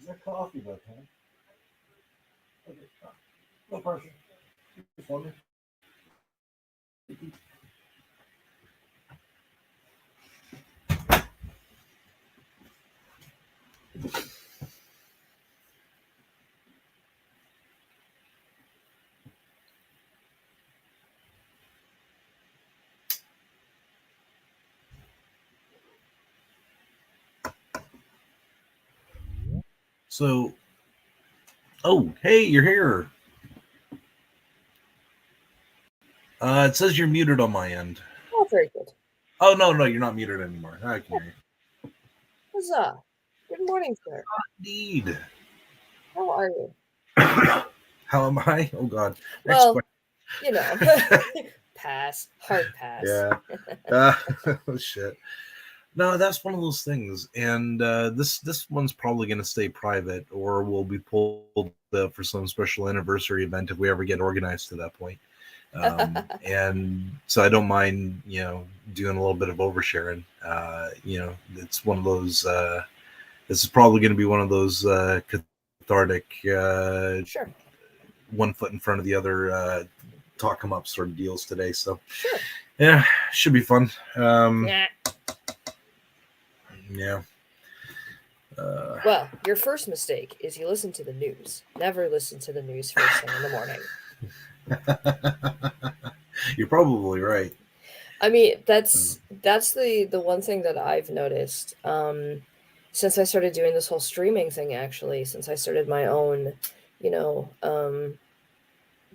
there coffee left, huh? Okay, no pressure. Just wondering. So, oh, hey, you're here. It says you're muted on my end. Oh, very good. Oh, no, you're not muted anymore. I can hear you. Huzzah. Good morning, sir. Indeed. How are you? How am I? Oh, God. Well, you know, pass. Hard pass. Yeah. Oh, shit. No, that's one of those things. And this one's probably going to stay private, or will be pulled for some special anniversary event if we ever get organized to that point. And so I don't mind, doing a little bit of oversharing. It's one of those. This is probably going to be one of those cathartic, sure, one foot in front of the other, talk 'em up sort of deals today. So, sure, yeah, should be fun. Yeah. Well, your first mistake is you listen to the news. Never listen to the news first thing in the morning. You're probably right. I mean, that's the one thing that I've noticed since I started doing this whole streaming thing. Actually, since I started my own,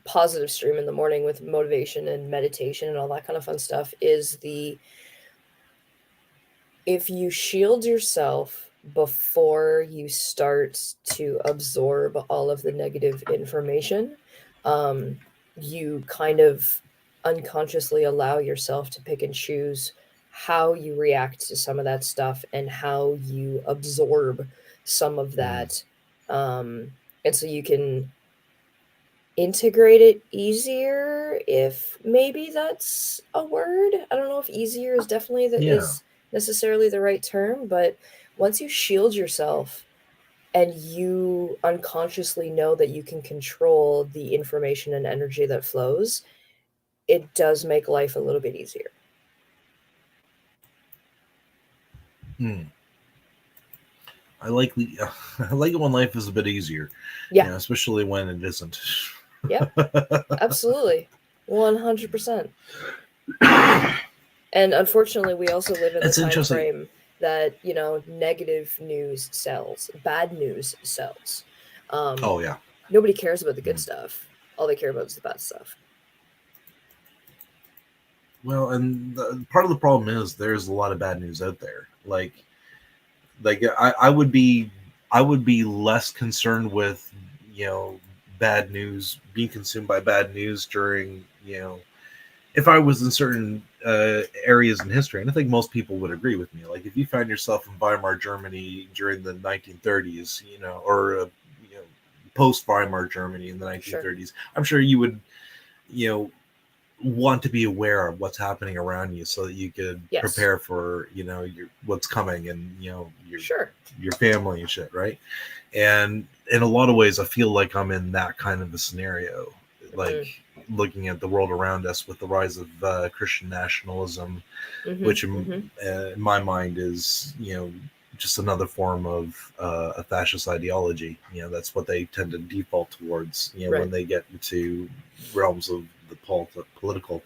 positive stream in the morning with motivation and meditation and all that kind of fun stuff, is if you shield yourself before you start to absorb all of the negative information, you kind of unconsciously allow yourself to pick and choose how you react to some of that stuff and how you absorb some of that. And so you can integrate it easier, if maybe that's a word. I don't know if easier is definitely is necessarily the right term, but once you shield yourself and you unconsciously know that you can control the information and energy that flows, it does make life a little bit easier. I like it when life is a bit easier. Yeah. Especially when it isn't. Yeah, absolutely. 100%. And unfortunately, we also live in the time frame that, negative news sells. Bad news sells. Oh, yeah. Nobody cares about the good stuff. All they care about is the bad stuff. Well, and part of the problem is there's a lot of bad news out there. Like I would be less concerned with, bad news, being consumed by bad news during, if I was in certain areas in history, and I think most people would agree with me. Like if you found yourself in Weimar Germany during the 1930s, or post Weimar Germany in the 1930s, sure. I'm sure you would, want to be aware of what's happening around you so that you could prepare for, your what's coming and, your family and shit, right? And in a lot of ways, I feel like I'm in that kind of a scenario, like looking at the world around us with the rise of Christian nationalism, which in my mind is, just another form of a fascist ideology. That's what they tend to default towards, when they get into realms of the political.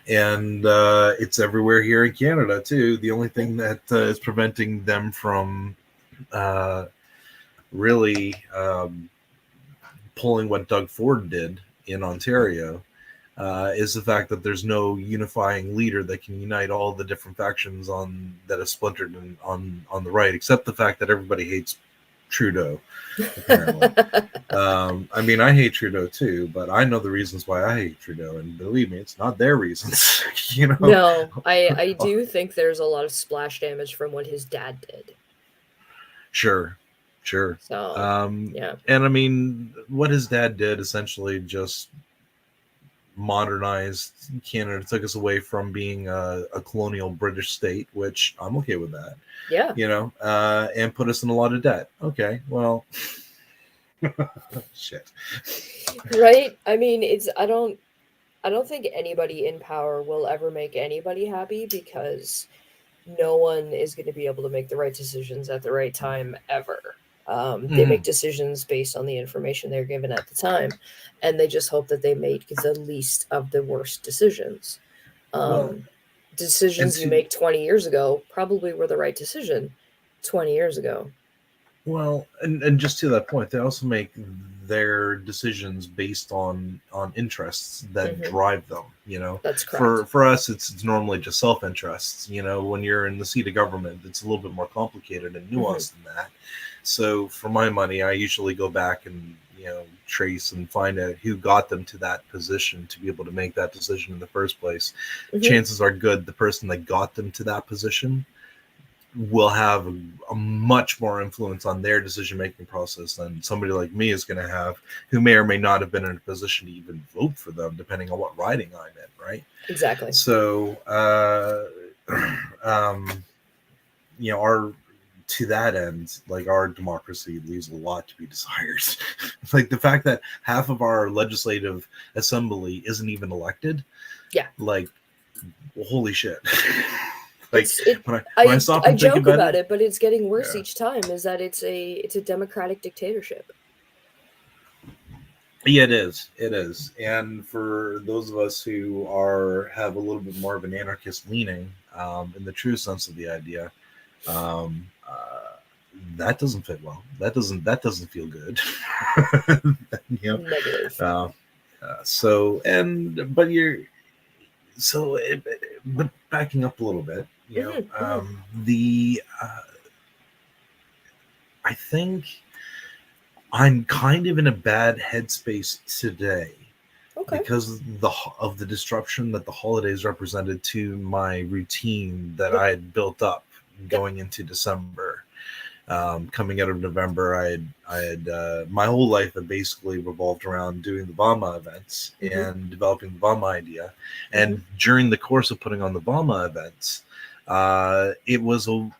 And it's everywhere here in Canada, too. The only thing that is preventing them from really pulling what Doug Ford did in Ontario is the fact that there's no unifying leader that can unite all the different factions that are splintered on the right, except the fact that everybody hates Trudeau, apparently. I mean, I hate Trudeau too, but I know the reasons why I hate Trudeau, and believe me, it's not their reasons. No, I do think there's a lot of splash damage from what his dad did. Sure. So, yeah. And I mean, what his dad did essentially just modernized Canada, took us away from being a colonial British state, which I'm okay with that. Yeah. And put us in a lot of debt. Okay, well, shit. Right? I mean, I don't think anybody in power will ever make anybody happy, because no one is going to be able to make the right decisions at the right time ever. They make decisions based on the information they're given at the time, and they just hope that they make the least of the worst decisions. Decisions you make 20 years ago probably were the right decision 20 years ago. Well, and just to that point, they also make their decisions based on interests that drive them. That's correct. For us, it's normally just self-interests. When you're in the seat of government, it's a little bit more complicated and nuanced than that. So for my money, I usually go back and trace and find out who got them to that position to be able to make that decision in the first place. Chances are good the person that got them to that position will have a much more influence on their decision-making process than somebody like me is going to have, who may or may not have been in a position to even vote for them, depending on what riding I'm in, right? Exactly. So, to that end, like, our democracy leaves a lot to be desired. Like, the fact that half of our legislative assembly isn't even elected. Yeah. Like, well, holy shit. Like, when I stop and joke think about it, but it's getting worse each time. Is that it's a democratic dictatorship? Yeah, it is. And for those of us who have a little bit more of an anarchist leaning, in the true sense of the idea, that doesn't fit well. That doesn't feel good. Negative. But backing up a little bit, I think I'm kind of in a bad headspace today, because of the disruption that the holidays represented to my routine that I had built up going into December. Coming out of November, I had my whole life had basically revolved around doing the VAWMA events and developing the VAWMA idea. And during the course of putting on the VAWMA events, it was on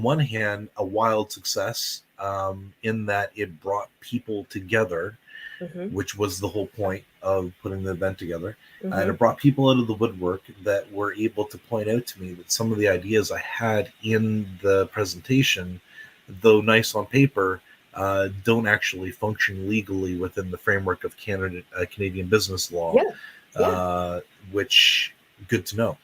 one hand a wild success, in that it brought people together, which was the whole point of putting the event together. And it brought people out of the woodwork that were able to point out to me that some of the ideas I had in the presentation, though nice on paper, don't actually function legally within the framework of Canadian business law. Which, good to know.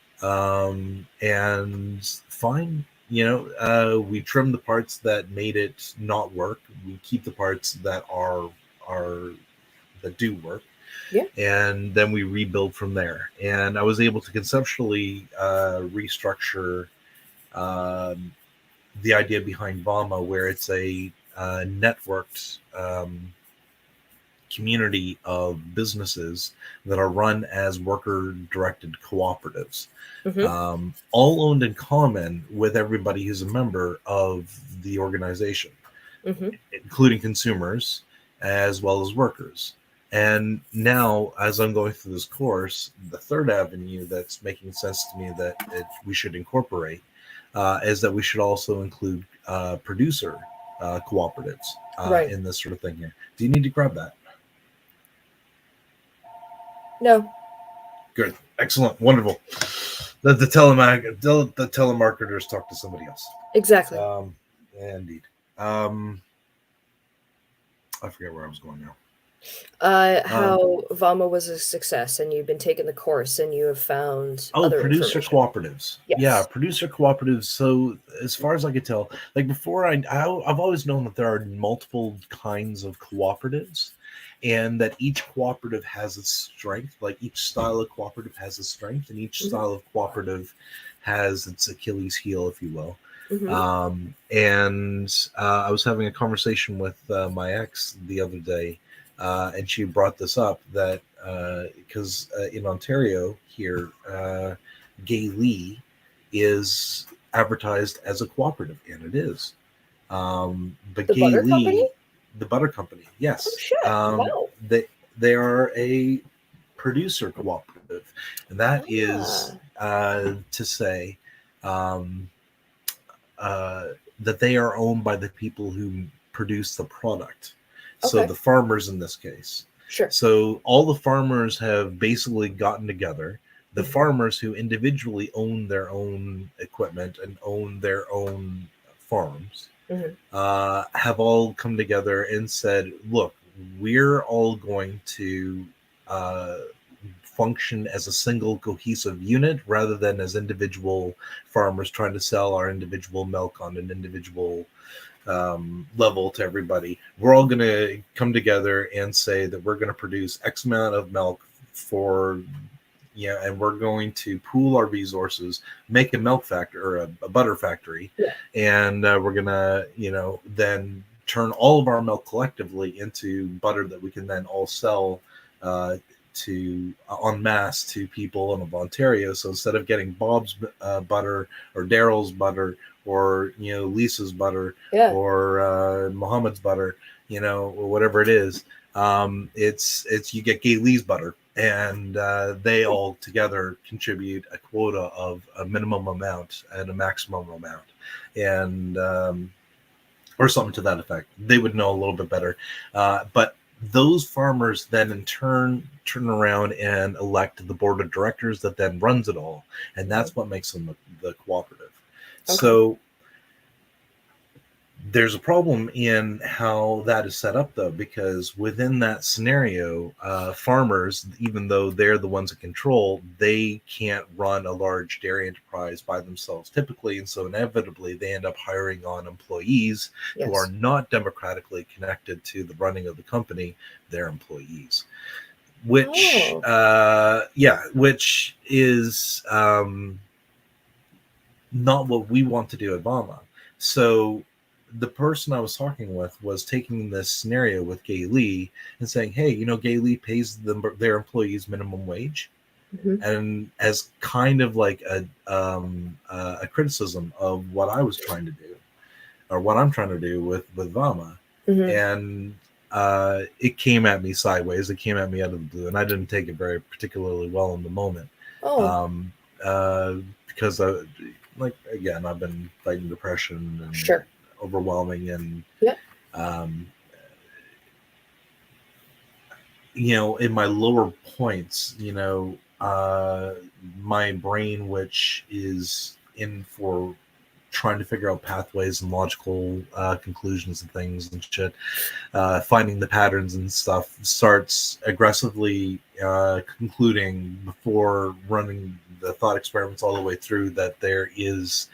And fine, we trim the parts that made it not work. We keep the parts that that do work. And then we rebuild from there. And I was able to conceptually restructure the idea behind VAWMA, where it's a networked community of businesses that are run as worker-directed cooperatives, all owned in common with everybody who's a member of the organization, including consumers as well as workers. And now, as I'm going through this course, the third avenue that's making sense to me that we should incorporate is that we should also include producer cooperatives in this sort of thing here. Do you need to grab that? No. Good. Excellent. Wonderful. Let the telemarketers talk to somebody else. Exactly. Indeed. I forget where I was going now. How VAWMA was a success, and you've been taking the course, and you have found other producer cooperatives. Yes. Yeah, producer cooperatives. So as far as I could tell, like before, I've always known that there are multiple kinds of cooperatives, and that each cooperative has its strength. Like each style of cooperative has its strength, and each style of cooperative has its Achilles heel, if you will. And I was having a conversation with my ex the other day. And she brought this up that because in Ontario here, Gay Lee is advertised as a cooperative, and it is. But Gay Lee, company? The butter company, yes. Oh, shit. Wow. They are a producer cooperative, and that is to say that they are owned by the people who produce the product. So the farmers in this case. Sure. So all the farmers have basically gotten together. The farmers who individually own their own equipment and own their own farms have all come together and said, look, we're all going to function as a single cohesive unit rather than as individual farmers trying to sell our individual milk on an individual level to everybody. We're all going to come together and say that we're going to produce X amount of milk for, and we're going to pool our resources, make a milk factory or a butter factory, and we're going to, then turn all of our milk collectively into butter that we can then all sell to en masse to people in Ontario. So instead of getting Bob's butter or Daryl's butter or Lisa's butter or Mohammed's butter, or whatever it is, it's you get Gay Lee's butter, and they all together contribute a quota of a minimum amount and a maximum amount, and or something to that effect. They would know a little bit better, but those farmers then in turn around and elect the board of directors that then runs it all, and that's what makes them the cooperative. So there's a problem in how that is set up, though, because within that scenario, farmers, even though they're the ones in control, they can't run a large dairy enterprise by themselves typically, and so inevitably they end up hiring on employees who are not democratically connected to the running of the company, their employees, which which is not what we want to do at VAWMA. So the person I was talking with was taking this scenario with Gay Lee and saying, hey, Gay Lee pays their employees minimum wage, and as kind of like a criticism of what I was trying to do, or what I'm trying to do with VAWMA. And it came at me sideways. It came at me out of the blue, and I didn't take it very particularly well in the moment. Because again, I've been fighting depression and overwhelming, and in my lower points, my brain, which is in for trying to figure out pathways and logical conclusions and things and shit, finding the patterns and stuff, starts aggressively concluding before running the thought experiments all the way through that there is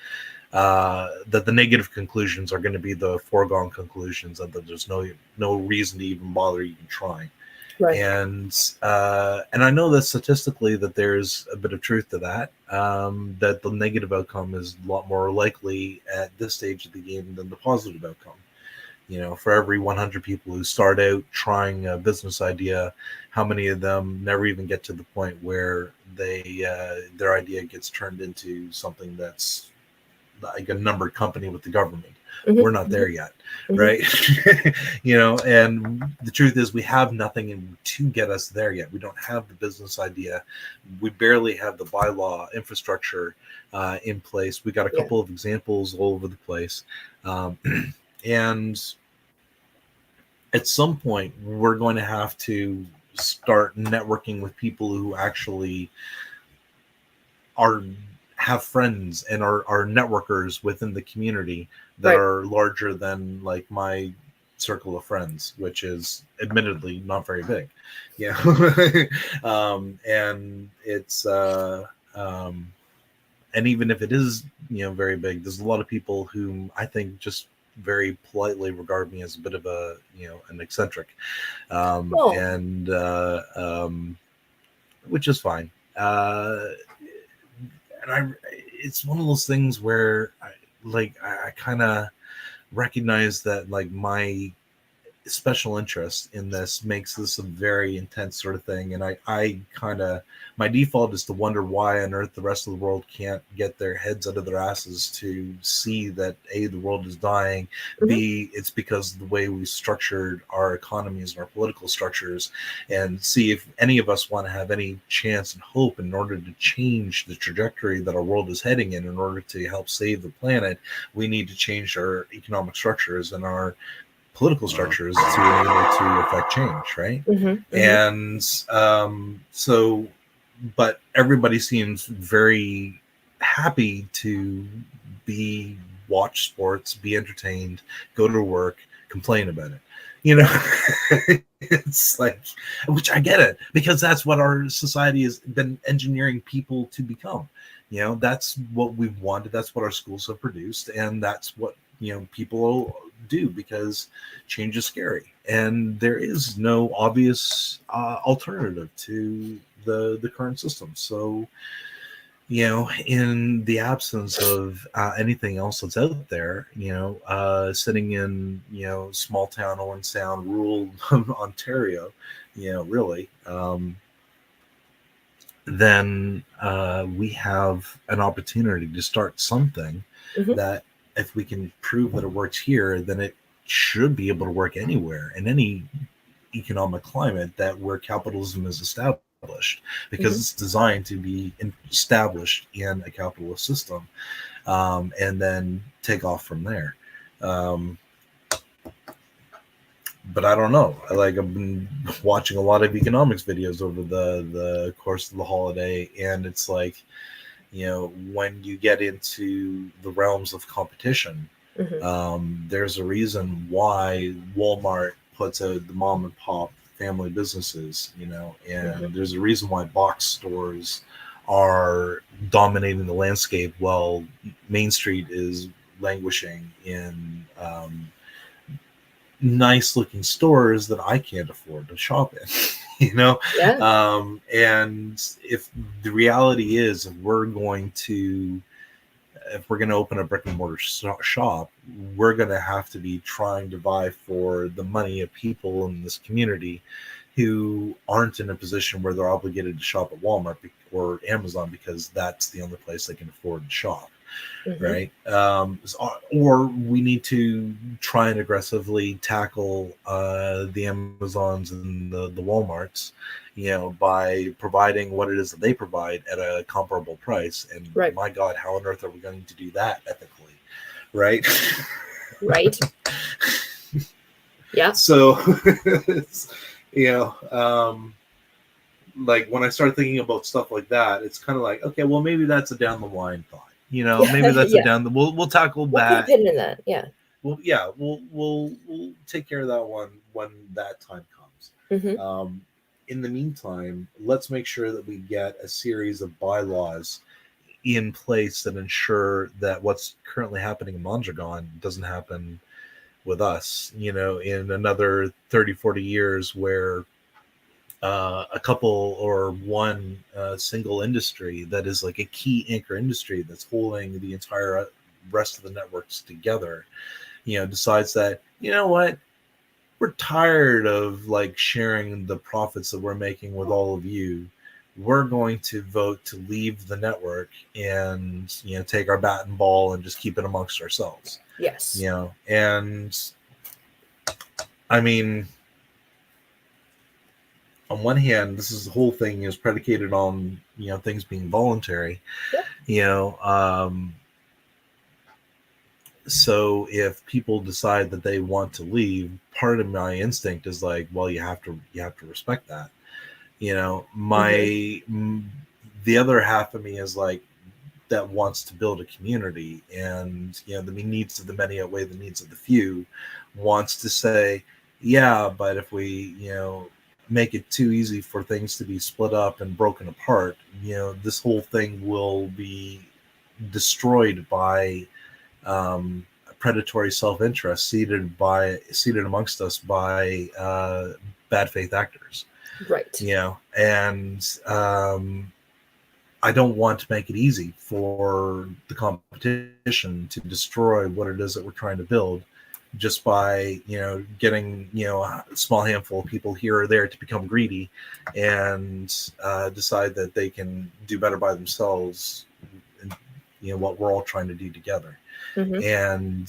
that the negative conclusions are going to be the foregone conclusions, and that there's no reason to even bother even trying. And I know that statistically that there's a bit of truth to that, that the negative outcome is a lot more likely at this stage of the game than the positive outcome. For every 100 people who start out trying a business idea, how many of them never even get to the point where their idea gets turned into something that's like a numbered company with the government? We're not there yet, right? And the truth is we have nothing to get us there yet. We don't have the business idea. We barely have the bylaw infrastructure in place. We got a couple of examples all over the place. And at some point, we're going to have to start networking with people who actually have friends and are networkers within the community that are larger than like my circle of friends, which is admittedly not very big. And it's and even if it is very big, there's a lot of people whom I think just very politely regard me as a bit of a an eccentric, and which is fine. And it's one of those things where I kind of recognize that like my special interest in this makes this a very intense sort of thing. And I kind of, my default is to wonder why on earth the rest of the world can't get their heads out of their asses to see that A, the world is dying, B, it's because of the way we structured our economies and our political structures, and see if any of us want to have any chance and hope in order to change the trajectory that our world is heading in order to help save the planet. We need to change our economic structures and our political structures to enable to affect change, right? And so, but everybody seems very happy to watch sports, be entertained, go to work, complain about it. You know, it's like, which I get it, because that's what our society has been engineering people to become. You know, that's what we've wanted. That's what our schools have produced. And that's what, you know, people do, because change is scary. And there is no obvious alternative to the current system. So, you know, in the absence of anything else that's out there, you know, sitting in, you know, small town Owen Sound, rural Ontario, you know, really, then we have an opportunity to start something that, if we can prove that it works here, then it should be able to work anywhere in any economic climate that where capitalism is established, because it's designed to be established in a capitalist system, and then take off from there. But I don't know. I've been watching a lot of economics videos over the course of the holiday, and it's like, you know, when you get into the realms of competition, there's a reason why Walmart puts out the mom and pop family businesses, you know, and there's a reason why box stores are dominating the landscape while Main Street is languishing in nice looking stores that I can't afford to shop in. You know, and if the reality is, if we're going to open a brick and mortar shop, we're going to have to be trying to vie for the money of people in this community who aren't in a position where they're obligated to shop at Walmart or Amazon because that's the only place they can afford to shop. Right. Or we need to try and aggressively tackle the Amazons and the Walmarts, you know, by providing what it is that they provide at a comparable price. And my God, how on earth are we going to do that ethically? Right. Right. Yeah. So, you know, like when I start thinking about stuff like that, it's kind of like, okay, well, maybe that's a down the line thought. You know, maybe that's a down the. We'll tackle that. We'll put a pin in that. Yeah. Well, yeah, we'll take care of that one when that time comes. In the meantime, let's make sure that we get a series of bylaws in place that ensure that what's currently happening in Mondragon doesn't happen with us. You know, in another 30, 40 years, where a couple or one single industry that is like a key anchor industry that's holding the entire rest of the networks together, you know, decides that, you know what, we're tired of like sharing the profits that we're making with all of you. We're going to vote to leave the network and, you know, take our bat and ball and just keep it amongst ourselves. Yes. You know, and I mean, on one hand, the whole thing is predicated on, you know, things being voluntary, you know, so if people decide that they want to leave, part of my instinct is like, well, you have to respect that, you know. The other half of me is like, that wants to build a community, and, you know, the needs of the many outweigh the needs of the few, wants to say, yeah, but if we, you know, make it too easy for things to be split up and broken apart, you know, this whole thing will be destroyed by predatory self-interest seated amongst us by bad faith actors, right? You know, and I don't want to make it easy for the competition to destroy what it is that we're trying to build just by, getting, a small handful of people here or there to become greedy and decide that they can do better by themselves, and, what we're all trying to do together. Mm-hmm. And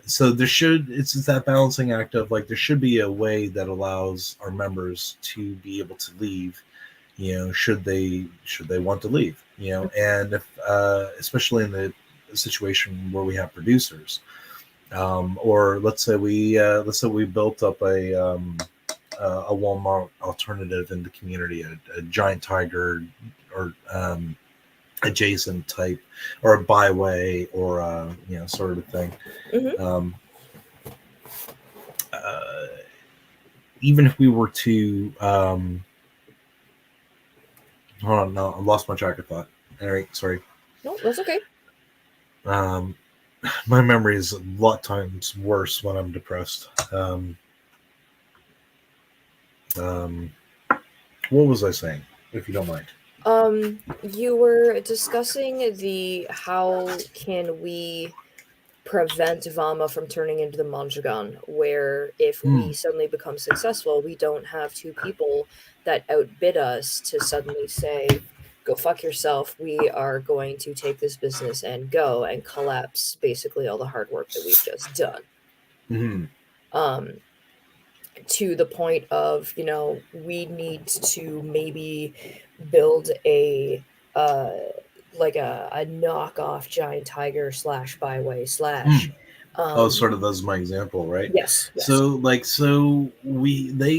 so it's that balancing act of like, there should be a way that allows our members to be able to leave, should they want to leave, and if especially in the situation where we have producers, or let's say we built up a Walmart alternative in the community, a giant tiger or adjacent type, or a byway, or sort of thing. Mm-hmm. Even if we were to hold on, no, I lost my track of thought. All right, sorry. No, that's okay. My memory is a lot times worse when I'm depressed. What was I saying, if you don't mind? You were discussing how can we prevent VAWMA from turning into the Mondragon, where if we suddenly become successful, we don't have two people that outbid us to suddenly say, go fuck yourself, we are going to take this business and go, and collapse basically all the hard work that we've just done. Mm-hmm. To the point of, we need to maybe build a knockoff giant tiger / byway / sort of that's my example, right? Yes. So they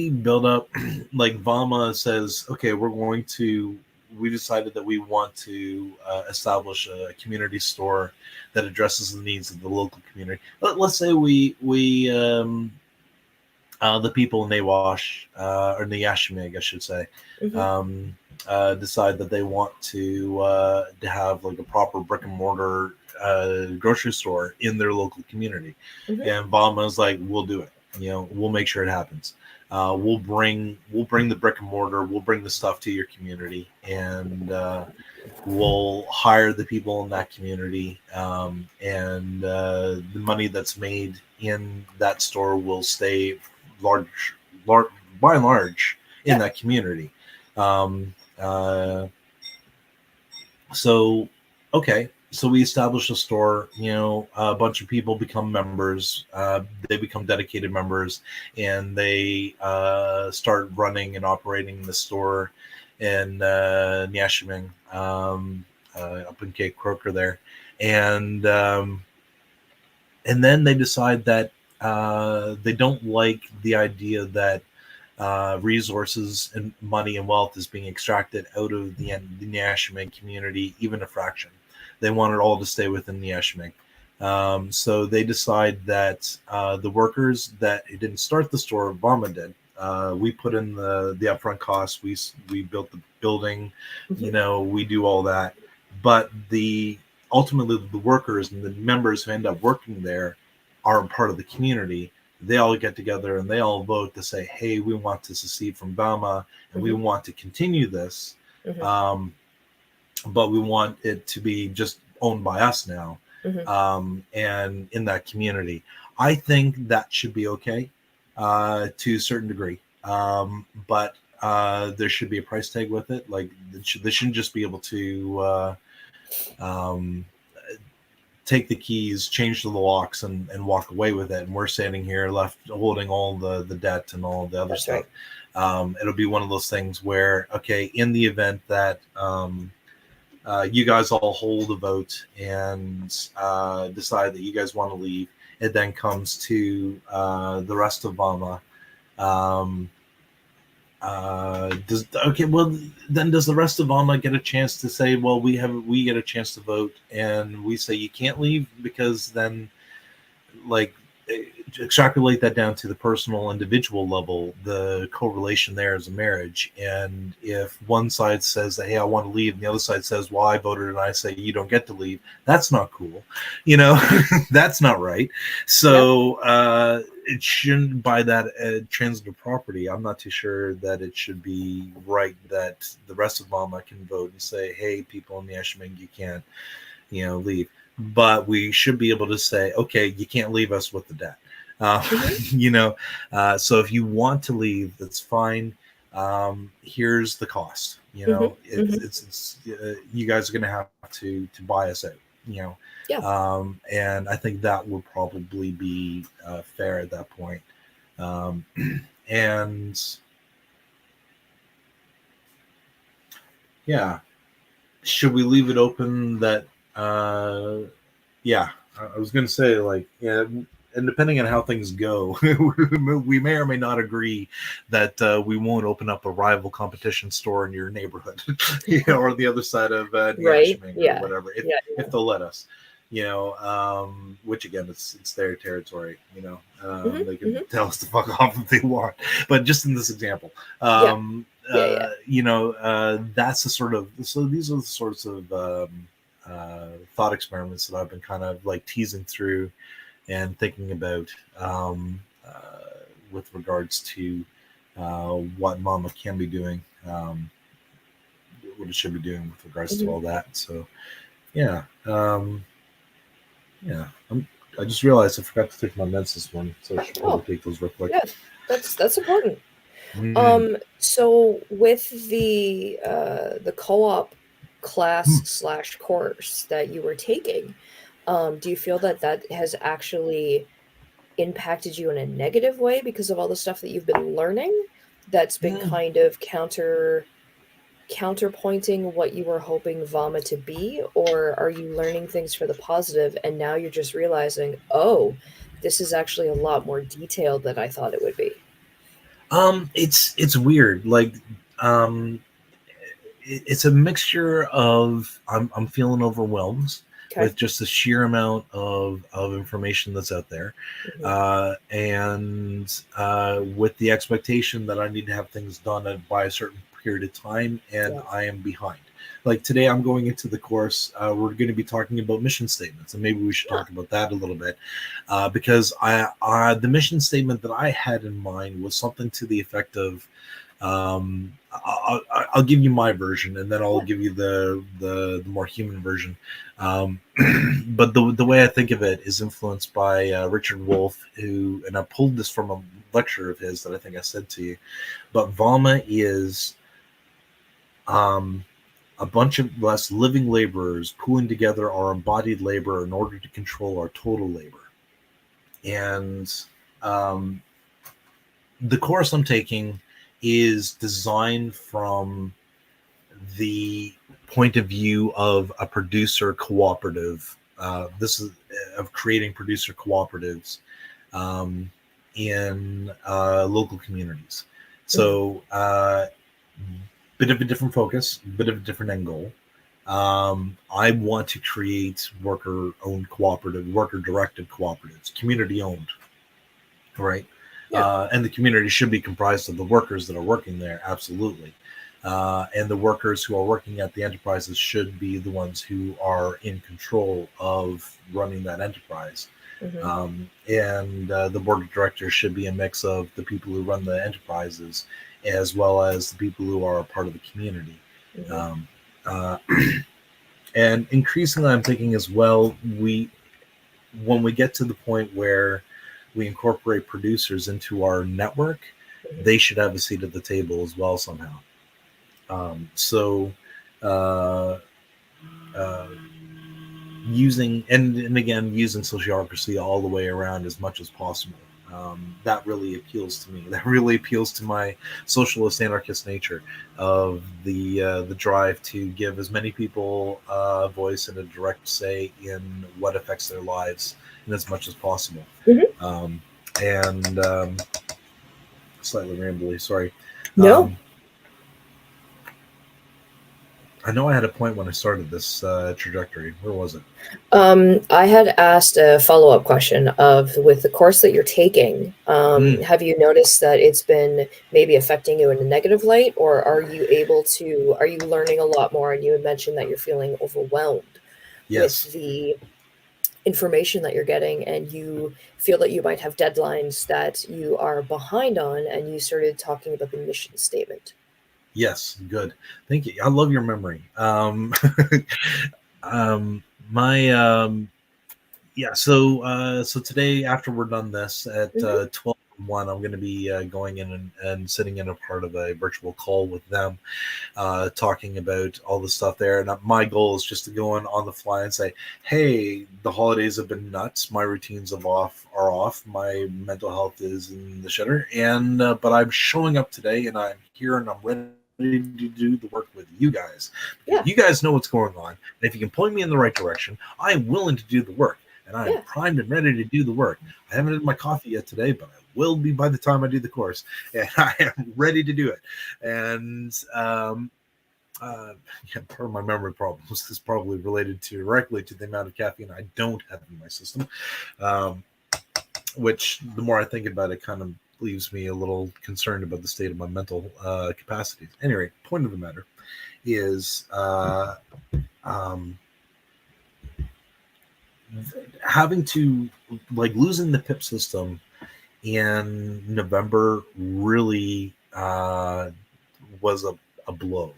build up like VAWMA says, okay, we decided that we want to establish a community store that addresses the needs of the local community. Let's say the people in Nawash, or Niyashimig, I should say, mm-hmm. Decide that they want to have like a proper brick and mortar grocery store in their local community. Mm-hmm. And VAWMA's like, we'll do it. We'll make sure it happens. We'll bring the brick and mortar. We'll bring the stuff to your community, and we'll hire the people in that community. And the money that's made in that store will stay large by and large in that community. So we establish a store, a bunch of people become members, they become dedicated members, and they start running and operating the store in Nyashiming, up in Cape Croker there. And then they decide that they don't like the idea that resources and money and wealth is being extracted out of the Nyashiming community, even a fraction. They want it all to stay within Nyashiming. So they decide that the workers that didn't start the store, VAWMA did. We put in the upfront costs. We built the building, mm-hmm. We do all that. But ultimately the workers and the members who end up working there are part of the community. They all get together and they all vote to say, hey, we want to secede from VAWMA, and mm-hmm. we want to continue this. Mm-hmm. But we want it to be just owned by us now, mm-hmm. And in that community. I think that should be okay to a certain degree. But there should be a price tag with it. Like they shouldn't just be able to take the keys, change the locks, and walk away with it. And we're standing here left holding all the debt and all the other That's stuff. Right. It'll be one of those things where, okay, in the event that you guys all hold a vote and decide that you guys want to leave, it then comes to the rest of VAWMA. Does the rest of VAWMA get a chance to say, well, we get a chance to vote, and we say you can't leave, because then, like, extrapolate that down to the personal individual level, the correlation there is a marriage. And if one side says that, hey, I want to leave, and the other side says, well, I voted and I say you don't get to leave, that's not cool, that's not right. So it shouldn't, by that transitive property, I'm not too sure that it should be right that the rest of VAWMA can vote and say, hey, people in the Eshming, you can't leave. But we should be able to say, okay, you can't leave us with the debt. So if you want to leave, that's fine. Here's the cost. It's you guys are going to have to buy us out. And I think that would probably be fair at that point. And yeah, should we leave it open that? Yeah, I was going to say, like, yeah. And depending on how things go, we may or may not agree that we won't open up a rival competition store in your neighborhood, or the other side of right, or whatever, if they'll let us, which again, it's their territory, they can tell us to fuck off if they want. But just in this example, that's the sort of, so these are the sorts of thought experiments that I've been kind of like teasing through and thinking about with regards to what VAWMA can be doing, what it should be doing with regards to all that. So, I just realized I forgot to take my meds this morning, so I should probably take those real quick. Yeah, that's important. So with the co-op class / course that you were taking, do you feel that has actually impacted you in a negative way because of all the stuff that you've been learning that's been kind of counterpointing what you were hoping VAWMA to be? Or are you learning things for the positive and now you're just realizing, oh, this is actually a lot more detailed than I thought it would be? It's weird. Like, it's a mixture of I'm feeling overwhelmed with just the sheer amount of information that's out there, and with the expectation that I need to have things done by a certain period of time, and I am behind. Like today, I'm going into the course. We're going to be talking about mission statements, and maybe we should talk about that a little bit, because the mission statement that I had in mind was something to the effect of, I'll give you my version, and then I'll give you the more human version. But the way I think of it is influenced by Richard Wolff, who, and I pulled this from a lecture of his that I think I said to you. But VAWMA is a bunch of us living laborers pooling together our embodied labor in order to control our total labor. And the course I'm taking is designed from the point of view of a producer cooperative. This is of creating producer cooperatives in local communities. So bit of a different focus, bit of a different end goal. I want to create worker-owned cooperative, worker-directed cooperatives, community-owned, right? And the community should be comprised of the workers that are working there, absolutely. And the workers who are working at the enterprises should be the ones who are in control of running that enterprise. And the board of directors should be a mix of the people who run the enterprises as well as the people who are a part of the community. And increasingly, I'm thinking as well, when we get to the point where we incorporate producers into our network, they should have a seat at the table as well somehow. Using using sociocracy all the way around as much as possible. That really appeals to me. That really appeals to my socialist anarchist nature of the drive to give as many people a voice and a direct say in what affects their lives in as much as possible. Slightly rambly, sorry. No. I know I had a point when I started this trajectory. Where was it? I had asked a follow-up question of, with the course that you're taking, have you noticed that it's been maybe affecting you in a negative light, or are you learning a lot more? And you had mentioned that you're feeling overwhelmed with the information that you're getting, and you feel that you might have deadlines that you are behind on, and you started talking about the mission statement. Yes, good. Thank you. I love your memory. Yeah, so today after we're done this at 12:01, I'm going to be going in and sitting in a part of a virtual call with them, talking about all the stuff there. And my goal is just to go in on the fly and say, hey, the holidays have been nuts. My routines are off. My mental health is in the shitter. And but I'm showing up today, and I'm here, and I'm ready to do the work with you guys. Yeah. You guys know what's going on. And if you can point me in the right direction, I am willing to do the work. And I am primed and ready to do the work. I haven't had my coffee yet today, but I will be by the time I do the course. And I am ready to do it. And part of my memory problems is probably related directly to the amount of caffeine I don't have in my system, which the more I think about it, kind of leaves me a little concerned about the state of my mental capacities. Anyway, point of the matter is having to losing the PIP system in November really was a blow,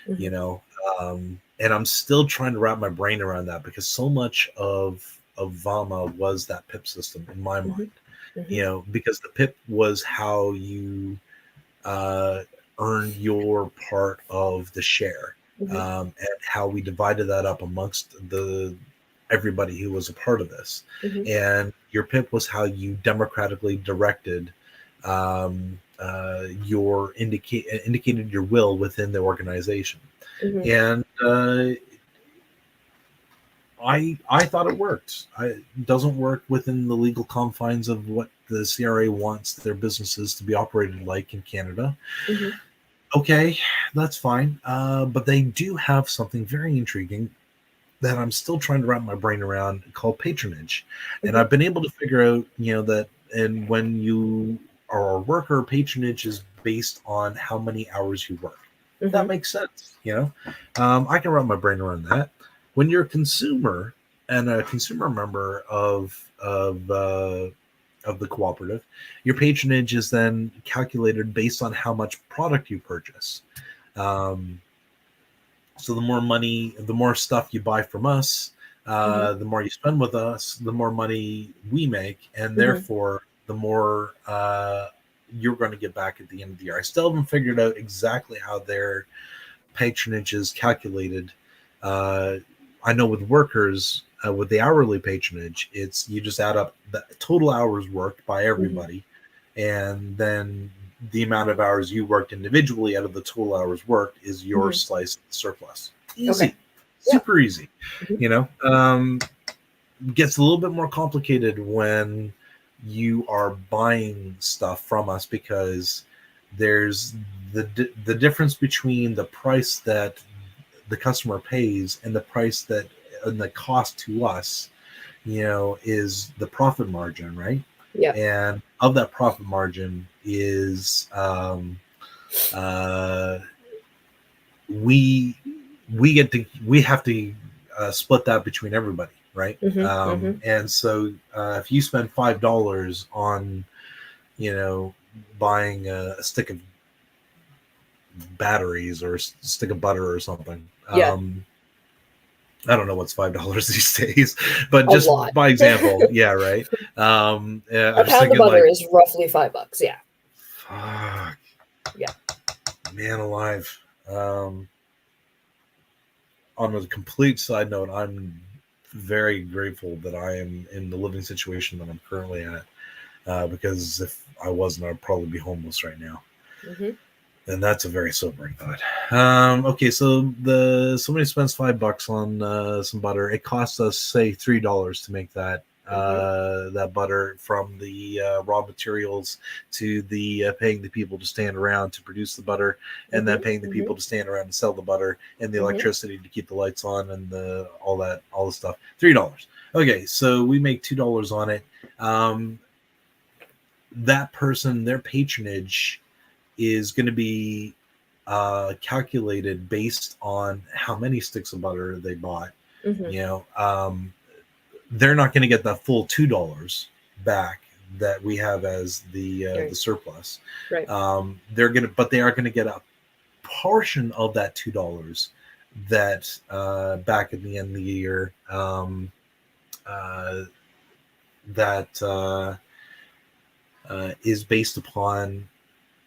and I'm still trying to wrap my brain around that, because so much of VAWMA was that PIP system in my mind, because the PIP was how you earned your part of the share, and how we divided that up amongst everybody who was a part of this. And your PIP was how you democratically directed your indicated your will within the organization. And I thought it worked. It doesn't work within the legal confines of what the CRA wants their businesses to be operated like in Canada. Okay, that's fine. But they do have something very intriguing that I'm still trying to wrap my brain around, called patronage. And I've been able to figure out, that, and when you are a worker, patronage is based on how many hours you work. That makes sense, I can wrap my brain around that. When you're a consumer and a consumer member of the cooperative, your patronage is then calculated based on how much product you purchase. So the more money, the more stuff you buy from us, the more you spend with us, the more money we make, and therefore the more you're going to get back at the end of the year. I still haven't figured out exactly how their patronage is calculated. I know with workers, with the hourly patronage, it's you just add up the total hours worked by everybody, and then the amount of hours you worked individually out of the total hours worked is your slice of the surplus. Easy. Super easy. Gets a little bit more complicated when you are buying stuff from us, because there's the difference between the price that the customer pays and the price that and the cost to us, is the profit margin, right? Yeah. And of that profit margin is we have to split that between everybody, right? And so if you spend $5 on buying a stick of batteries or a stick of butter or something, I don't know what's $5 these days, but just by example, right. A pound of butter is roughly $5. Yeah. Fuck. Yeah. Man alive. On a complete side note, I'm very grateful that I am in the living situation that I'm currently at, because if I wasn't, I'd probably be homeless right now. And that's a very sobering thought. Okay, so somebody spends $5 on some butter. It costs us, say, $3 to make that that butter, from the raw materials to the paying the people to stand around to produce the butter, and then paying the people to stand around and sell the butter, and the electricity to keep the lights on, and all the stuff. $3. Okay, so we make $2 on it. That person, their patronage is going to be calculated based on how many sticks of butter they bought. They're not going to get that full $2 back that we have as the surplus. Right. But they are going to get a portion of that $2 that back at the end of the year that is based upon,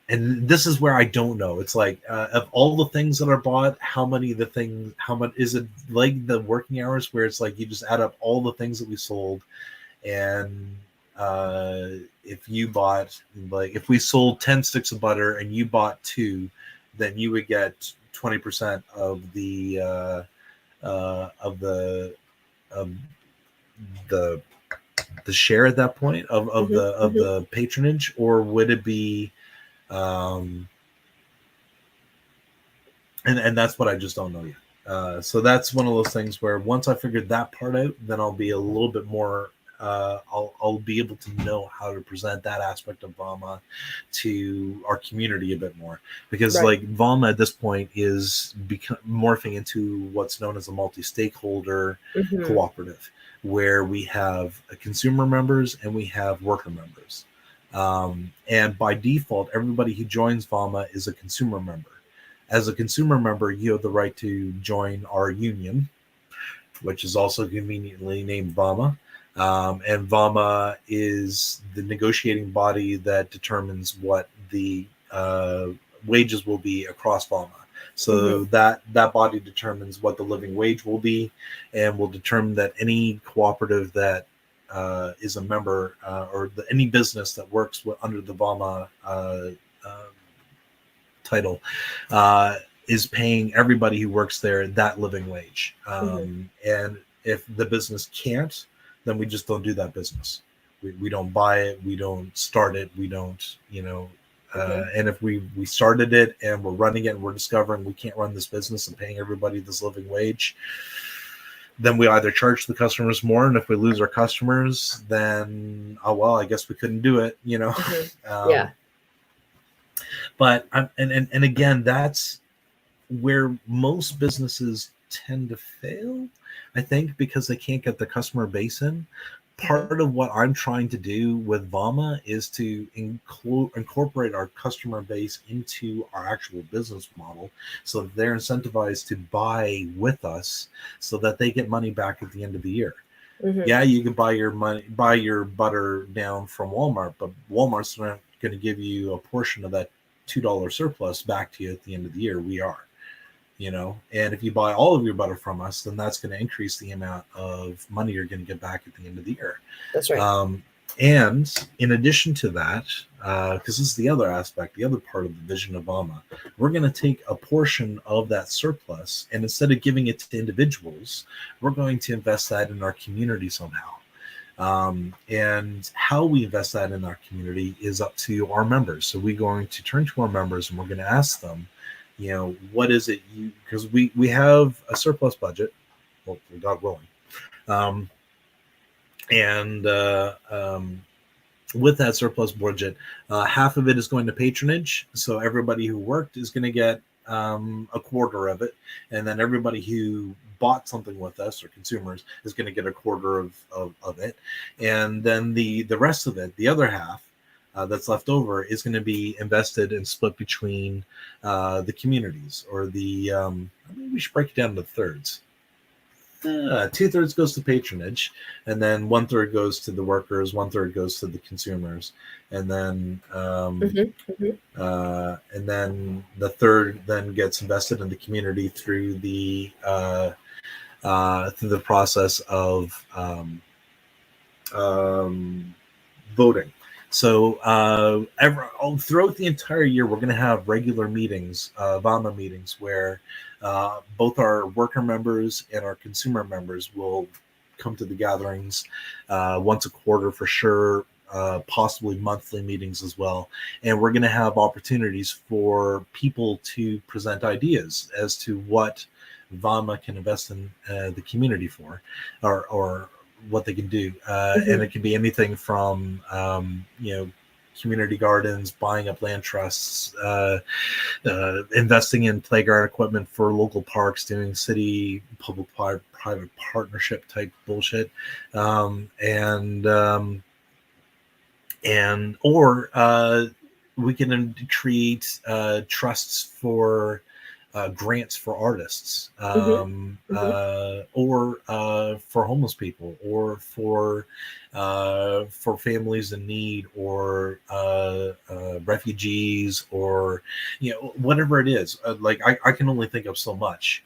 and this is where I don't know. It's like of all the things that are bought, how much is it like the working hours where it's like you just add up all the things that we sold, and if you bought, like, if we sold 10 sticks of butter and you bought 2, then you would get 20% of the share at that point of the patronage, or would it be and that's what I just don't know yet. So that's one of those things where once I figured that part out, then I'll be a little bit more I'll be able to know how to present that aspect of VAWMA to our community a bit more, because like VAWMA at this point is morphing into what's known as a multi-stakeholder cooperative, where we have consumer members and we have worker members. And by default, everybody who joins VAWMA is a consumer member. As a consumer member, you have the right to join our union, which is also conveniently named VAWMA. And VAWMA is the negotiating body that determines what the wages will be across VAWMA. So that body determines what the living wage will be, and will determine that any cooperative that is a member or any business that works under the VAWMA title is paying everybody who works there that living wage. And if the business can't, then we just don't do that business. We don't buy it. We don't start it. We don't, and if we started it and we're running it and we're discovering we can't run this business and paying everybody this living wage, then we either charge the customers more, and if we lose our customers, then, oh, well, I guess we couldn't do it, Yeah. But, and again, that's where most businesses tend to fail, I think, because they can't get the customer base in. Part of what I'm trying to do with VAWMA is to incorporate our customer base into our actual business model, so that they're incentivized to buy with us, so that they get money back at the end of the year. Yeah, you can buy your butter down from Walmart, but Walmart's not going to give you a portion of that $2 surplus back to you at the end of the year. We are. And if you buy all of your butter from us, then that's going to increase the amount of money you're going to get back at the end of the year. That's right. And in addition to that, because this is the other aspect, the other part of the vision of VAWMA, we're going to take a portion of that surplus, and instead of giving it to individuals, we're going to invest that in our community somehow. And how we invest that in our community is up to our members. So we're going to turn to our members and we're going to ask them, what is it because we have a surplus budget, well, God willing. With that surplus budget, half of it is going to patronage. So everybody who worked is going to get a quarter of it. And then everybody who bought something with us, or consumers, is going to get a quarter of it. And then the rest of it, the other half, that's left over, is going to be invested and split between the communities, or we should break it down into thirds. 2/3 goes to patronage, and then 1/3 goes to the workers, 1/3 goes to the consumers, and then and then the third then gets invested in the community through the process of voting. So throughout the entire year, we're going to have regular meetings, VAWMA meetings, where both our worker members and our consumer members will come to the gatherings once a quarter for sure, possibly monthly meetings as well. And we're going to have opportunities for people to present ideas as to what VAWMA can invest in the community for, or what they can do. And it can be anything from, community gardens, buying up land trusts, investing in playground equipment for local parks, doing city public-private partnership type bullshit, or we can create trusts for grants for artists, or for homeless people, or for families in need, or refugees, or whatever it is. Like I can only think of so much.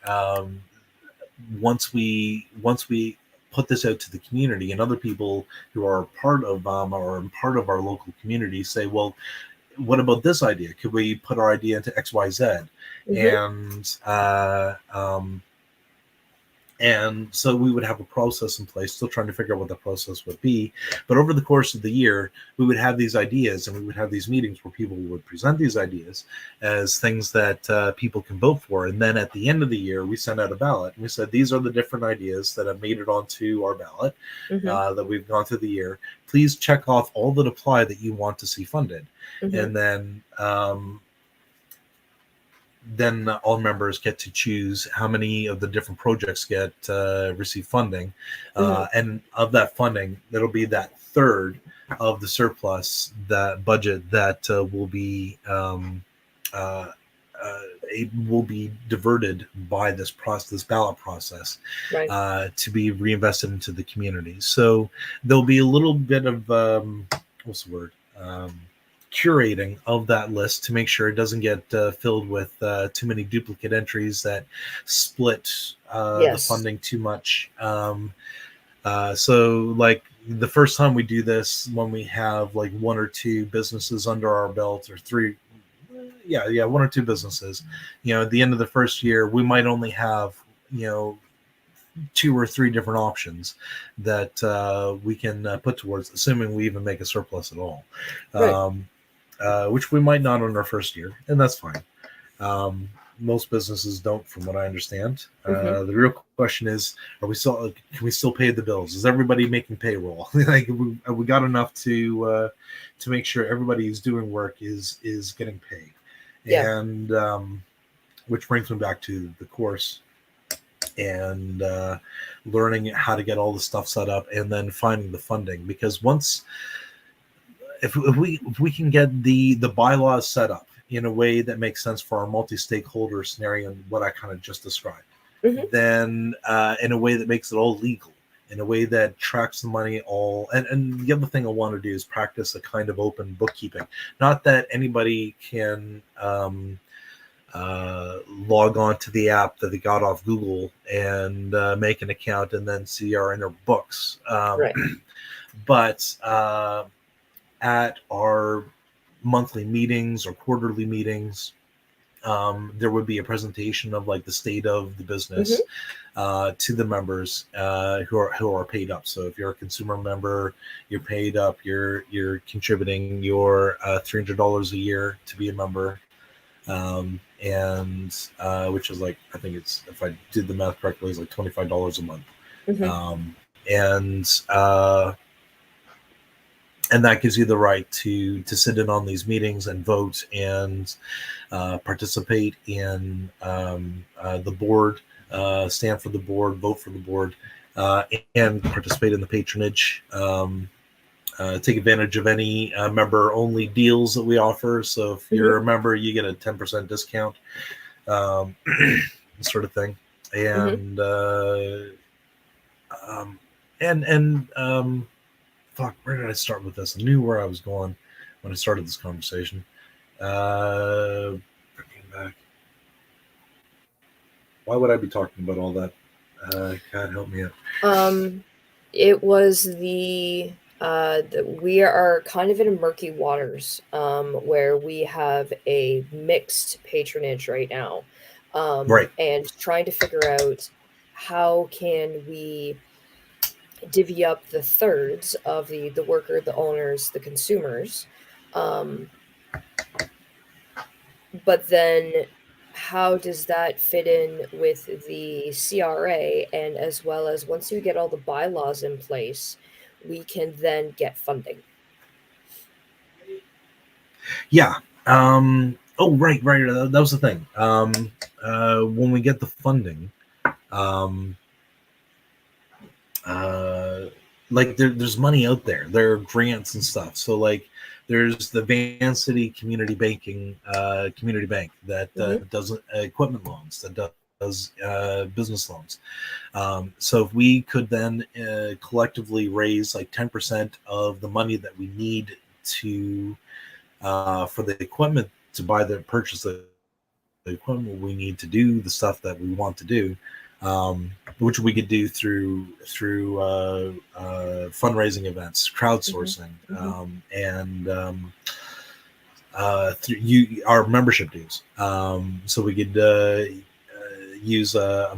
Once we put this out to the community, and other people who are part of VAWMA or part of our local community say, well, what about this idea? Could we put our idea into XYZ? And so we would have a process in place, still trying to figure out what the process would be. But over the course of the year, we would have these ideas, and we would have these meetings where people would present these ideas as things that people can vote for. And then at the end of the year, we sent out a ballot. And we said, these are the different ideas that have made it onto our ballot that we've gone through the year. Please check off all that apply that you want to see funded. And then all members get to choose how many of the different projects get receive funding, and of that funding, it'll be that third of the surplus, that budget that will be diverted by this ballot process, to be reinvested into the community. So there'll be a little bit of what's the word? Curating of that list to make sure it doesn't get filled with too many duplicate entries that split the funding too much. So like the first time we do this, when we have like one or two businesses under our belt, or three, one or two businesses, at the end of the first year, we might only have, 2 or 3 different options that we can put towards, assuming we even make a surplus at all. Which we might not on our first year, and that's fine. Most businesses don't, from what I understand. The real question is, can we still pay the bills? Is everybody making payroll? Like, we got enough to make sure everybody who's doing work is getting paid. And which brings me back to the course and learning how to get all the stuff set up, and then finding the funding. Because once, if we can get the bylaws set up in a way that makes sense for our multi-stakeholder scenario and what I kind of just described, then in a way that makes it all legal, in a way that tracks the money all. And the other thing I want to do is practice a kind of open bookkeeping. Not that anybody can log on to the app that they got off Google and make an account and then see our inner books. But at our monthly meetings or quarterly meetings, there would be a presentation of like the state of the business to the members who are paid up. So if you're a consumer member, you're paid up, you're contributing your $300 a year to be a member, and which is like, I think it's, if I did the math correctly, it's like $25 a month. And that gives you the right to sit in on these meetings and vote and participate in the board, stand for the board, vote for the board, and participate in the patronage. Take advantage of any member-only deals that we offer. So if you're a member, you get a 10% discount, sort of thing. And fuck, where did I start with this? I knew where I was going when I started this conversation. Bringing back. Why would I be talking about all that? God help me out. It was we are kind of in murky waters, where we have a mixed patronage right now. And trying to figure out how can we divvy up the thirds of the worker, the owners, the consumers. But then how does that fit in with the CRA? And as well as, once you get all the bylaws in place, we can then get funding. Right. That was the thing. When we get the funding, like there's money out there. There are grants and stuff. So like There's the Van City Community Banking Community Bank that does equipment loans, that does business loans. So if we could then collectively raise like 10% of the money that we need to for the equipment to purchase the equipment we need to do the stuff that we want to do, which we could do through fundraising events, crowdsourcing, and through our membership dues. So we could use a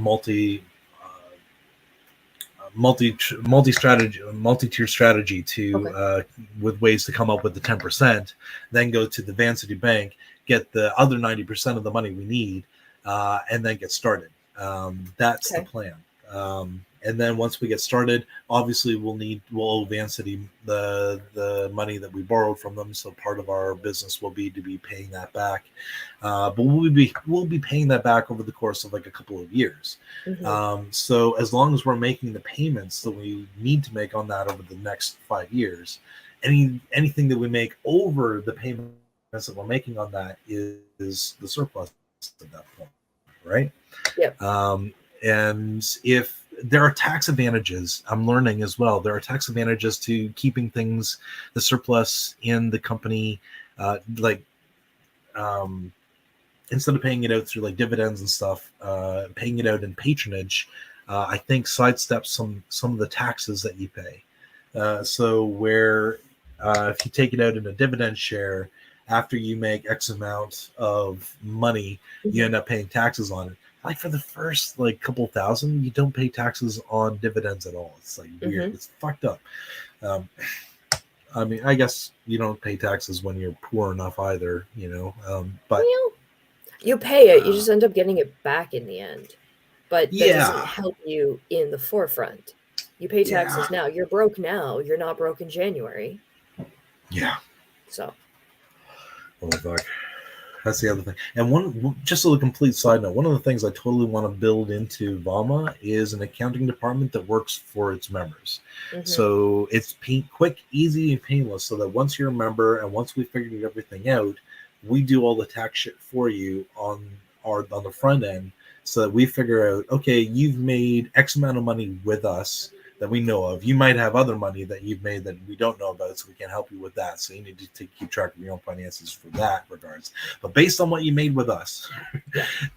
multi-tier strategy to with ways to come up with the 10%, then go to the Van City Bank, get the other 90% of the money we need, and then get started. That's the plan. And then once we get started, obviously we'll owe Van City the money that we borrowed from them. So part of our business will be to be paying that back. But we'll be paying that back over the course of like a couple of years. So as long as we're making the payments that we need to make on that over the next 5 years, anything that we make over the payments that we're making on that is the surplus at that point, right? Yep. And if there are tax advantages, I'm learning as well, there are tax advantages to keeping the surplus in the company, instead of paying it out through like dividends and stuff, paying it out in patronage, I think sidesteps some of the taxes that you pay. So where if you take it out in a dividend share, after you make X amount of money, you end up paying taxes on it. Like for the first like couple thousand, you don't pay taxes on dividends at all. It's like weird. It's fucked up. I mean, I guess you don't pay taxes when you're poor enough either, but you pay it. You just end up getting it back in the end. But that doesn't help you in the forefront. You pay taxes now. You're broke now. You're not broke in January. Yeah. So. Oh, fuck. That's the other thing. And just a complete side note, one of the things I totally want to build into VAWMA is an accounting department that works for its members. So it's quick, easy, and painless, so that once you're a member and once we figured everything out, we do all the tax shit for you on the front end, so that we figure out, okay, you've made X amount of money with us that we know of. You might have other money that you've made that we don't know about, so we can help you with that. So you need to keep track of your own finances for that regards. But based on what you made with us,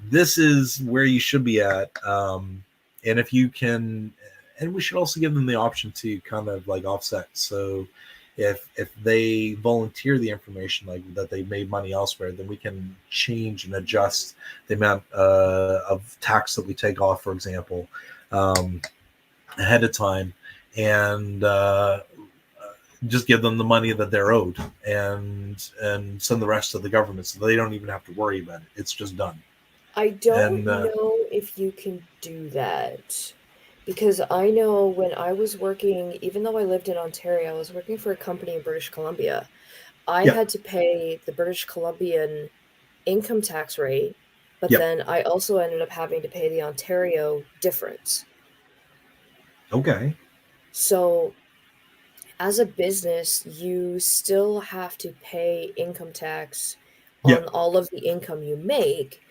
this is where you should be at. And if you can, and we should also give them the option to kind of like offset. So if they volunteer the information like that they made money elsewhere, then we can change and adjust the amount of tax that we take off, for example, ahead of time, and just give them the money that they're owed, and send the rest to the government, so they don't even have to worry about it. It's just done. I don't know if you can do that, because I know when I was working, even though I lived in Ontario, I was working for a company in British Columbia. I had to pay the British Columbian income tax rate, but then I also ended up having to pay the Ontario difference. Okay. So as a business, you still have to pay income tax on all of the income you make,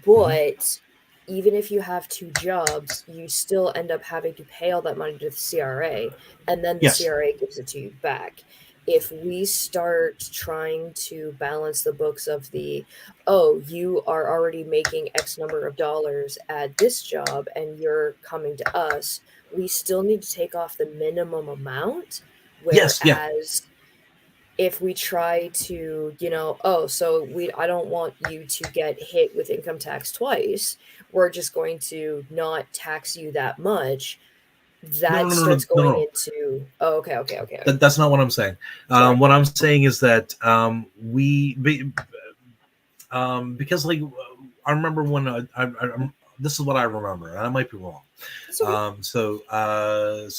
but even if you have 2 jobs, you still end up having to pay all that money to the CRA, and then the CRA gives it to you back. If we start trying to balance the books of you are already making X number of dollars at this job and you're coming to us, we still need to take off the minimum amount. Whereas if we try to, I don't want you to get hit with income tax twice, we're just going to not tax you that much. That starts going into. Oh, okay. That's not what I'm saying. What I'm saying is that because like I remember when I this is what I remember, and I might be wrong. So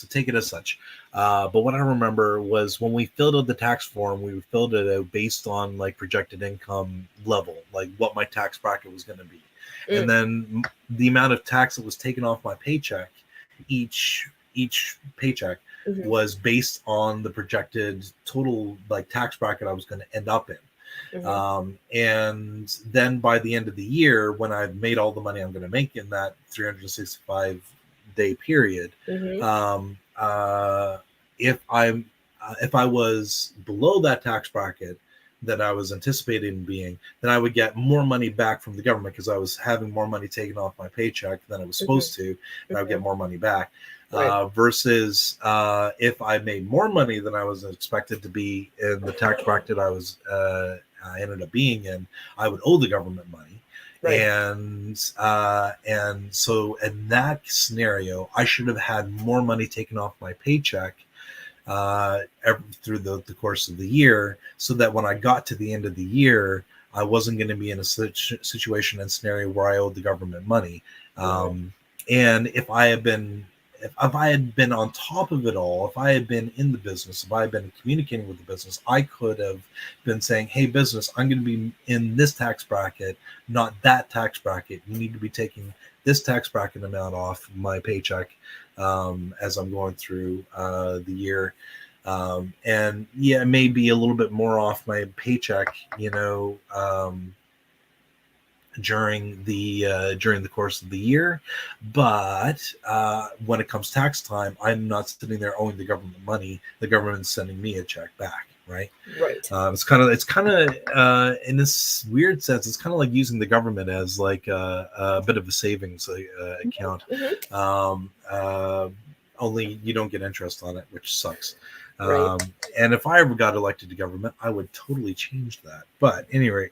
take it as such. But what I remember was when we filled out the tax form, we filled it out based on like projected income level, like what my tax bracket was going to be, and then the amount of tax that was taken off my paycheck each each paycheck was based on the projected total like tax bracket I was going to end up in. And then by the end of the year, when I've made all the money I'm going to make in that 365-day period, if I was below that tax bracket that I was anticipating being, then I would get more money back from the government because I was having more money taken off my paycheck than I was supposed to, and I would get more money back. Versus if I made more money than I was expected to be in the tax bracket I ended up being in, I would owe the government money. And so in that scenario, I should have had more money taken off my paycheck through the course of the year, so that when I got to the end of the year, I wasn't going to be in a situation and scenario where I owed the government money. And if I had been on top of it all, if I had been in the business, if I had been communicating with the business, I could have been saying, hey, business, I'm going to be in this tax bracket, not that tax bracket. You need to be taking this tax bracket amount off my paycheck as I'm going through the year. And yeah, maybe a little bit more off my paycheck, during the course of the year, but when it comes tax time, I'm not sitting there owing the government money. The government's sending me a check back, right? It's kind of in this weird sense, it's kind of like using the government as like a bit of a savings account. Only you don't get interest on it, which sucks. And if I ever got elected to government, I would totally change that. But at any rate,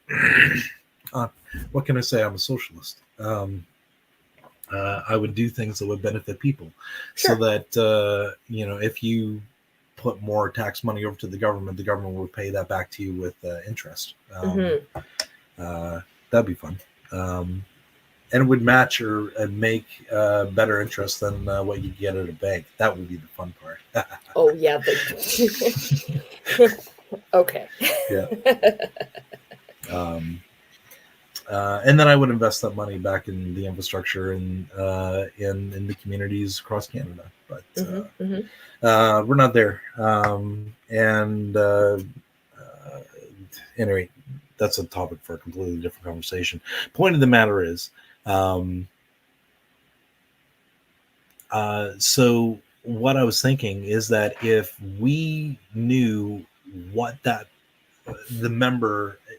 what can I say? I'm a socialist. I would do things that would benefit people, so that if you put more tax money over to the government will pay that back to you with interest. That'd be fun, and it would match or make better interest than what you get at a bank. That would be the fun part. Oh yeah. Okay. Yeah. And then I would invest that money back in the infrastructure and in the communities across Canada. But we're not there. Anyway, that's a topic for a completely different conversation. Point of the matter is, so what I was thinking is that if we knew what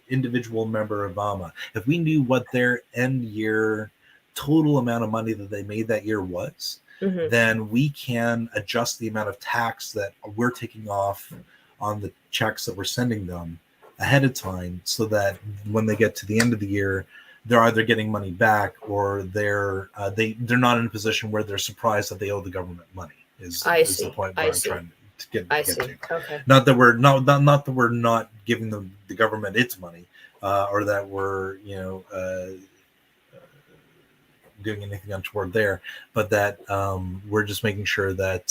individual member of VAWMA, if we knew what their end year total amount of money that they made that year was, then we can adjust the amount of tax that we're taking off on the checks that we're sending them ahead of time, so that when they get to the end of the year, they're either getting money back or they're not in a position where they're surprised that they owe the government money. Is the point where I'm trying to get to. Okay. Not that we're not giving the government its money, or that we're doing anything untoward there, but that we're just making sure that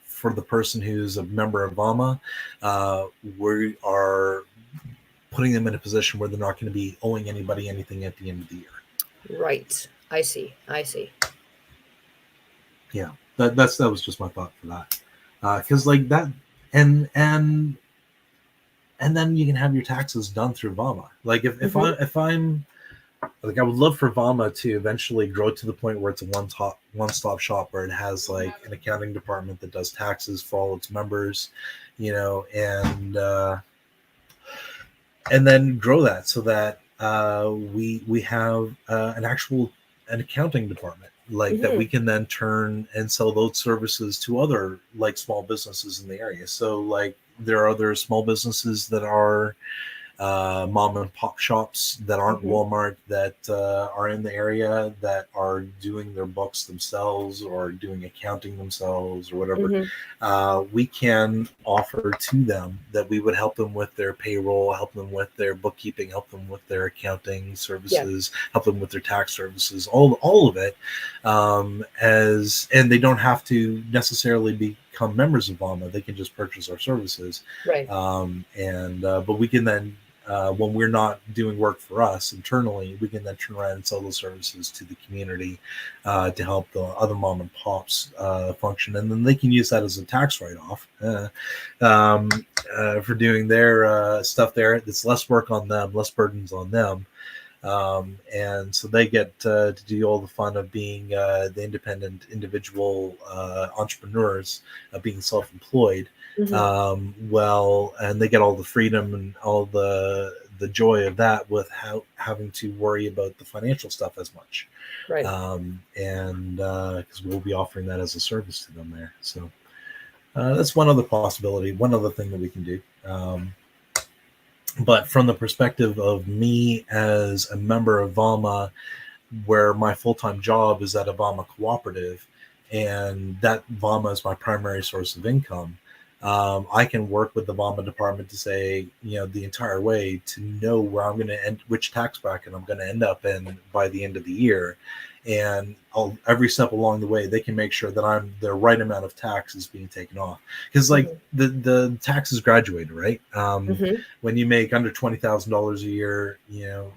for the person who's a member of VAWMA, we are putting them in a position where they're not going to be owing anybody anything at the end of the year. Right. I see. Yeah, that was just my thought for that. Because like that, and then you can have your taxes done through VAWMA. Like if I'm like, I would love for VAWMA to eventually grow to the point where it's a one-stop shop, where it has like an accounting department that does taxes for all its members, and then grow that so that we have an accounting department that we can then turn and sell those services to other like small businesses in the area. So like there are other small businesses that are mom and pop shops that aren't Walmart, that are in the area, that are doing their books themselves or doing accounting themselves or whatever. We can offer to them that we would help them with their payroll, help them with their bookkeeping, help them with their accounting services, help them with their tax services, all of it. And they don't have to necessarily become members of VAWMA. They can just purchase our services. Right. But we can then when we're not doing work for us internally, we can then turn around and sell those services to the community to help the other mom and pops function, and then they can use that as a tax write-off for doing their stuff there. It's less work on them, less burdens on them. And so they get to do all the fun of being the independent individual entrepreneurs, being self-employed. And they get all the freedom and all the joy of that without having to worry about the financial stuff as much. Right. And because we'll be offering that as a service to them there. So that's one other possibility, one other thing that we can do. But from the perspective of me as a member of VAWMA, where my full-time job is at a VAWMA cooperative, and that VAWMA is my primary source of income, I can work with the VAWMA department to say, the entire way to know where I'm going to end, which tax bracket I'm going to end up in by the end of the year. And every step along the way, they can make sure that the right amount of tax is being taken off. Because the tax is graduated, right? When you make under $20,000 a year, you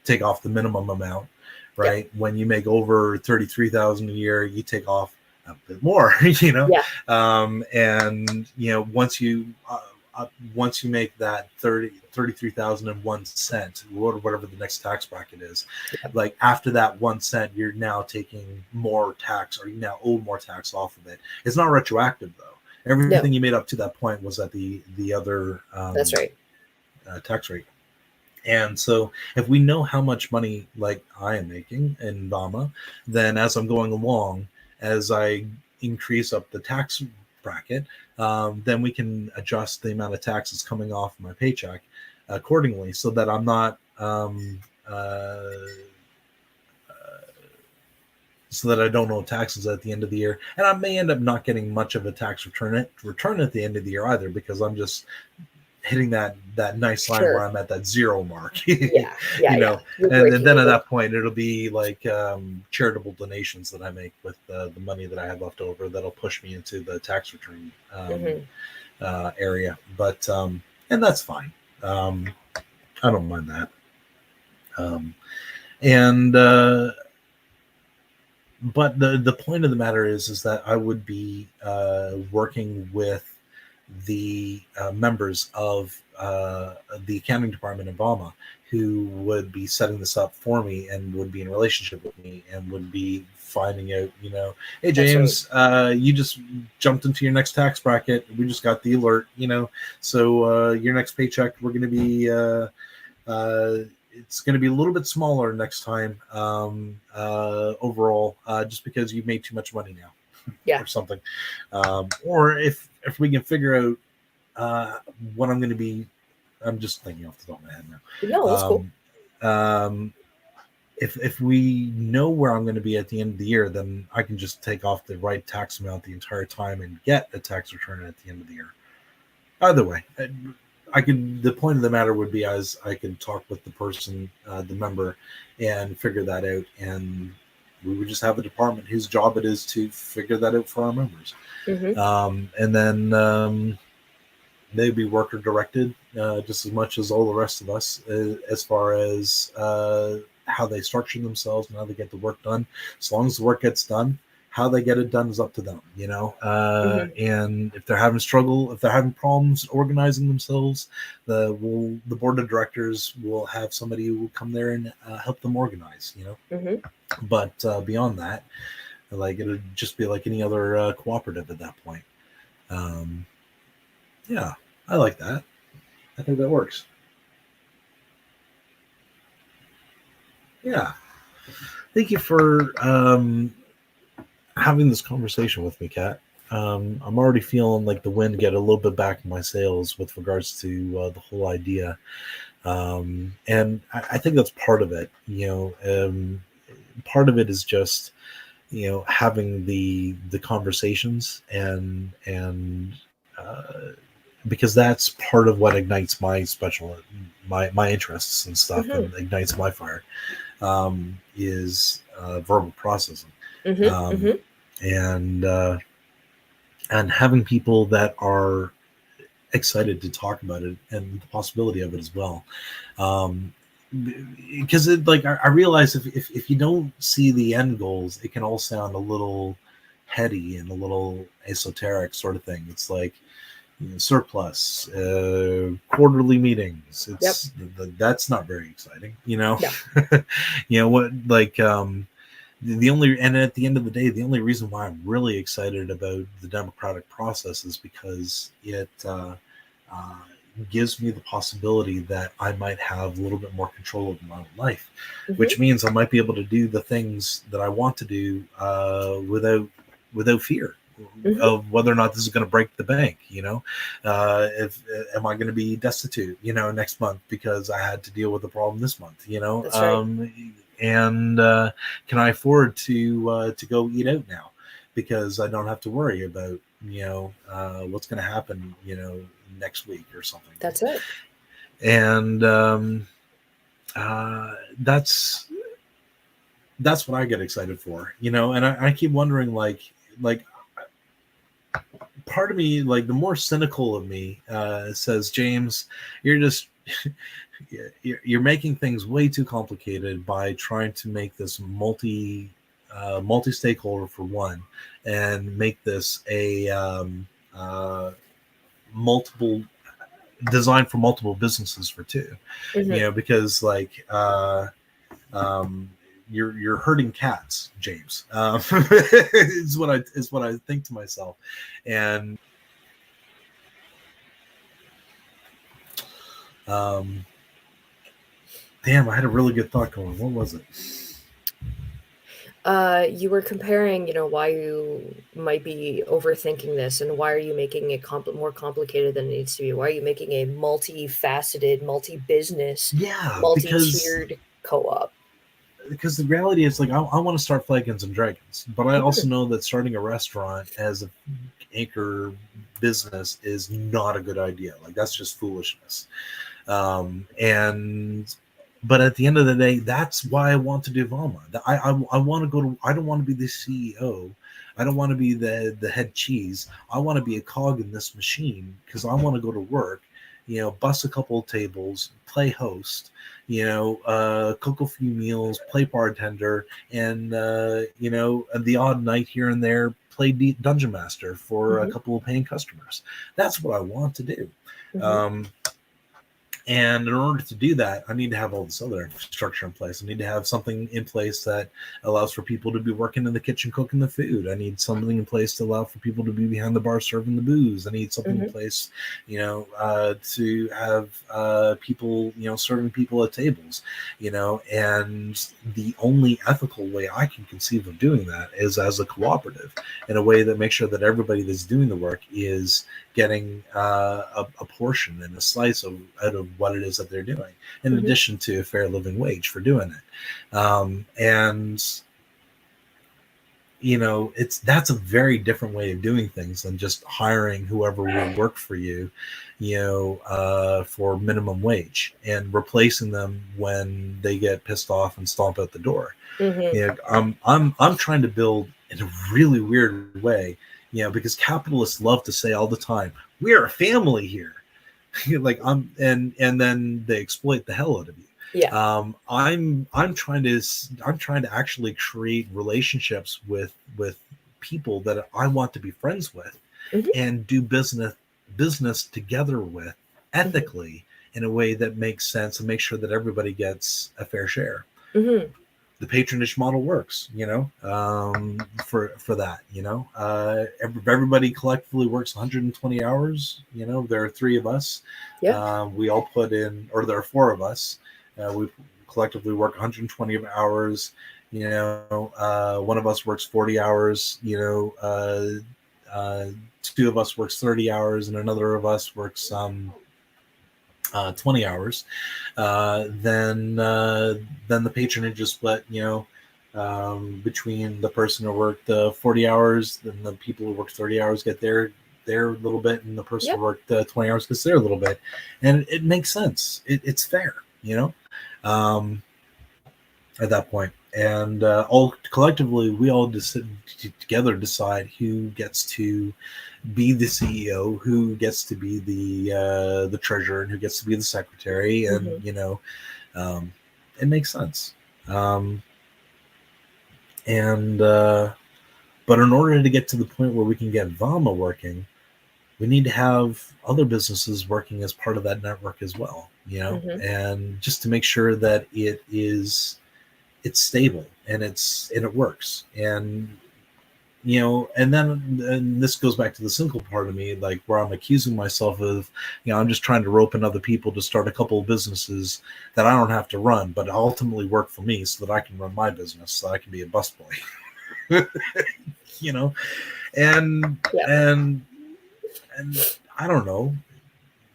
take off the minimum amount, right? Yep. When you make over $33,000 a year, you take off a bit more, Yeah. And once you make that 33,001 cent, whatever the next tax bracket is, like after that 1 cent, you're now taking more tax, or you now owe more tax off of it. It's not retroactive though. Everything you made up to that point was at the other that's right tax rate. And so if we know how much money like I am making in VAWMA, then as I'm going along, as I increase up the tax bracket, then we can adjust the amount of taxes coming off my paycheck accordingly, so that I'm not so that I don't owe taxes at the end of the year. And I may end up not getting much of a tax return at the end of the year either, because I'm just hitting that nice line where I'm at that zero mark. And then at that point it'll be like charitable donations that I make with the money that I have left over that'll push me into the tax return area. But and that's fine. I don't mind that. But the point of the matter is that I would be working with the members of the accounting department in VAWMA, who would be setting this up for me and would be in relationship with me and would be finding out, hey James, you just jumped into your next tax bracket. We just got the alert, so your next paycheck, we're going to be it's going to be a little bit smaller next time overall, just because you made too much money now. Or something. Or if we can figure out what I'm going to be, I'm just thinking off the top of my head now. No, that's cool. If we know where I'm going to be at the end of the year, then I can just take off the right tax amount the entire time and get a tax return at the end of the year. Either way, the point of the matter would be, as I could talk with the person, the member, and figure that out, and we would just have a department whose job it is to figure that out for our members. And then they'd be worker directed just as much as all the rest of us, as far as how they structure themselves and how they get the work done. As long as the work gets done, how they get it done is up to them, and if they're having problems organizing themselves, the board of directors will have somebody who will come there and help them organize, But beyond that, like, it'll just be like any other cooperative at that point. Yeah, I like that. I think that works. Yeah. Thank you for having this conversation with me, Kat. I'm already feeling like the wind get a little bit back in my sails with regards to the whole idea. And I think that's part of it. Part of it is just, having the conversations and because that's part of what ignites my my interests and stuff, and ignites my fire, is verbal processing. And having people that are excited to talk about it and the possibility of it as well. Because I realize if you don't see the end goals, it can all sound a little heady and a little esoteric sort of thing. It's like, surplus, quarterly meetings. It's that's not very exciting, Yeah. What, like, the only, and at the end of the day, the only reason why I'm really excited about the democratic process is because it gives me the possibility that I might have a little bit more control over my own life, which means I might be able to do the things that I want to do without fear of whether or not this is going to break the bank. If am I going to be destitute, next month because I had to deal with the problem this month, That's right. And can I afford to go eat out now because I don't have to worry about what's going to happen next week or something. That's it. And that's what I get excited for, and I keep wondering, like part of me, like the more cynical of me says, James, you're just you're making things way too complicated by trying to make this multi-stakeholder for one, and make this a multiple designed for multiple businesses for two. Because like you're hurting cats, James. Is what I think to myself. And damn, I had a really good thought going. What was it? You were comparing, why you might be overthinking this, and why are you making it more complicated than it needs to be? Why are you making a multifaceted, multi-business, multi-tiered co-op? Because the reality is, like, I want to start Flagons and Dragons, but I also know that starting a restaurant as an anchor business is not a good idea. Like, that's just foolishness. But at the end of the day, that's why I want to do VAWMA. I want to go to. I don't want to be the CEO. I don't want to be the head cheese. I want to be a cog in this machine because I want to go to work, bust a couple of tables, play host, cook a few meals, play bartender, and the odd night here and there, play Dungeon Master for a couple of paying customers. That's what I want to do. And in order to do that, I need to have all this other infrastructure in place. I need to have something in place that allows for people to be working in the kitchen, cooking the food. I need something in place to allow for people to be behind the bar serving the booze. I need something in place, to have people, serving people at tables, and the only ethical way I can conceive of doing that is as a cooperative, in a way that makes sure that everybody that's doing the work is getting a portion and a slice out of what it is that they're doing, in addition to a fair living wage for doing it. That's a very different way of doing things than just hiring whoever will work for you, for minimum wage and replacing them when they get pissed off and stomp out the door. I'm trying to build in a really weird way, because capitalists love to say all the time, we're a family here. and then they exploit the hell out of you. I'm trying to actually create relationships with people that I want to be friends with, and do business together with ethically, in a way that makes sense and make sure that everybody gets a fair share. The patronage model works, for that, everybody collectively works 120 hours. There are three of us. We all put in, or there are four of us. We collectively work 120 hours. One of us works 40 hours. Two of us works 30 hours, and another of us works 20 hours. Then the patronage is split, between the person who worked 40 hours, then the people who worked 30 hours get their little bit, and the person who worked 20 hours gets their little bit. And it makes sense. It's fair, at that point. and all collectively, we all together decide who gets to be the CEO, who gets to be the treasurer, and who gets to be the secretary, and it makes sense. But in order to get to the point where we can get VAWMA working, we need to have other businesses working as part of that network as well, and just to make sure that it's stable and it works. And and this goes back to the cynical part of me, like where I'm accusing myself of, I'm just trying to rope in other people to start a couple of businesses that I don't have to run, but ultimately work for me so that I can run my business, so I can be a busboy. And I don't know,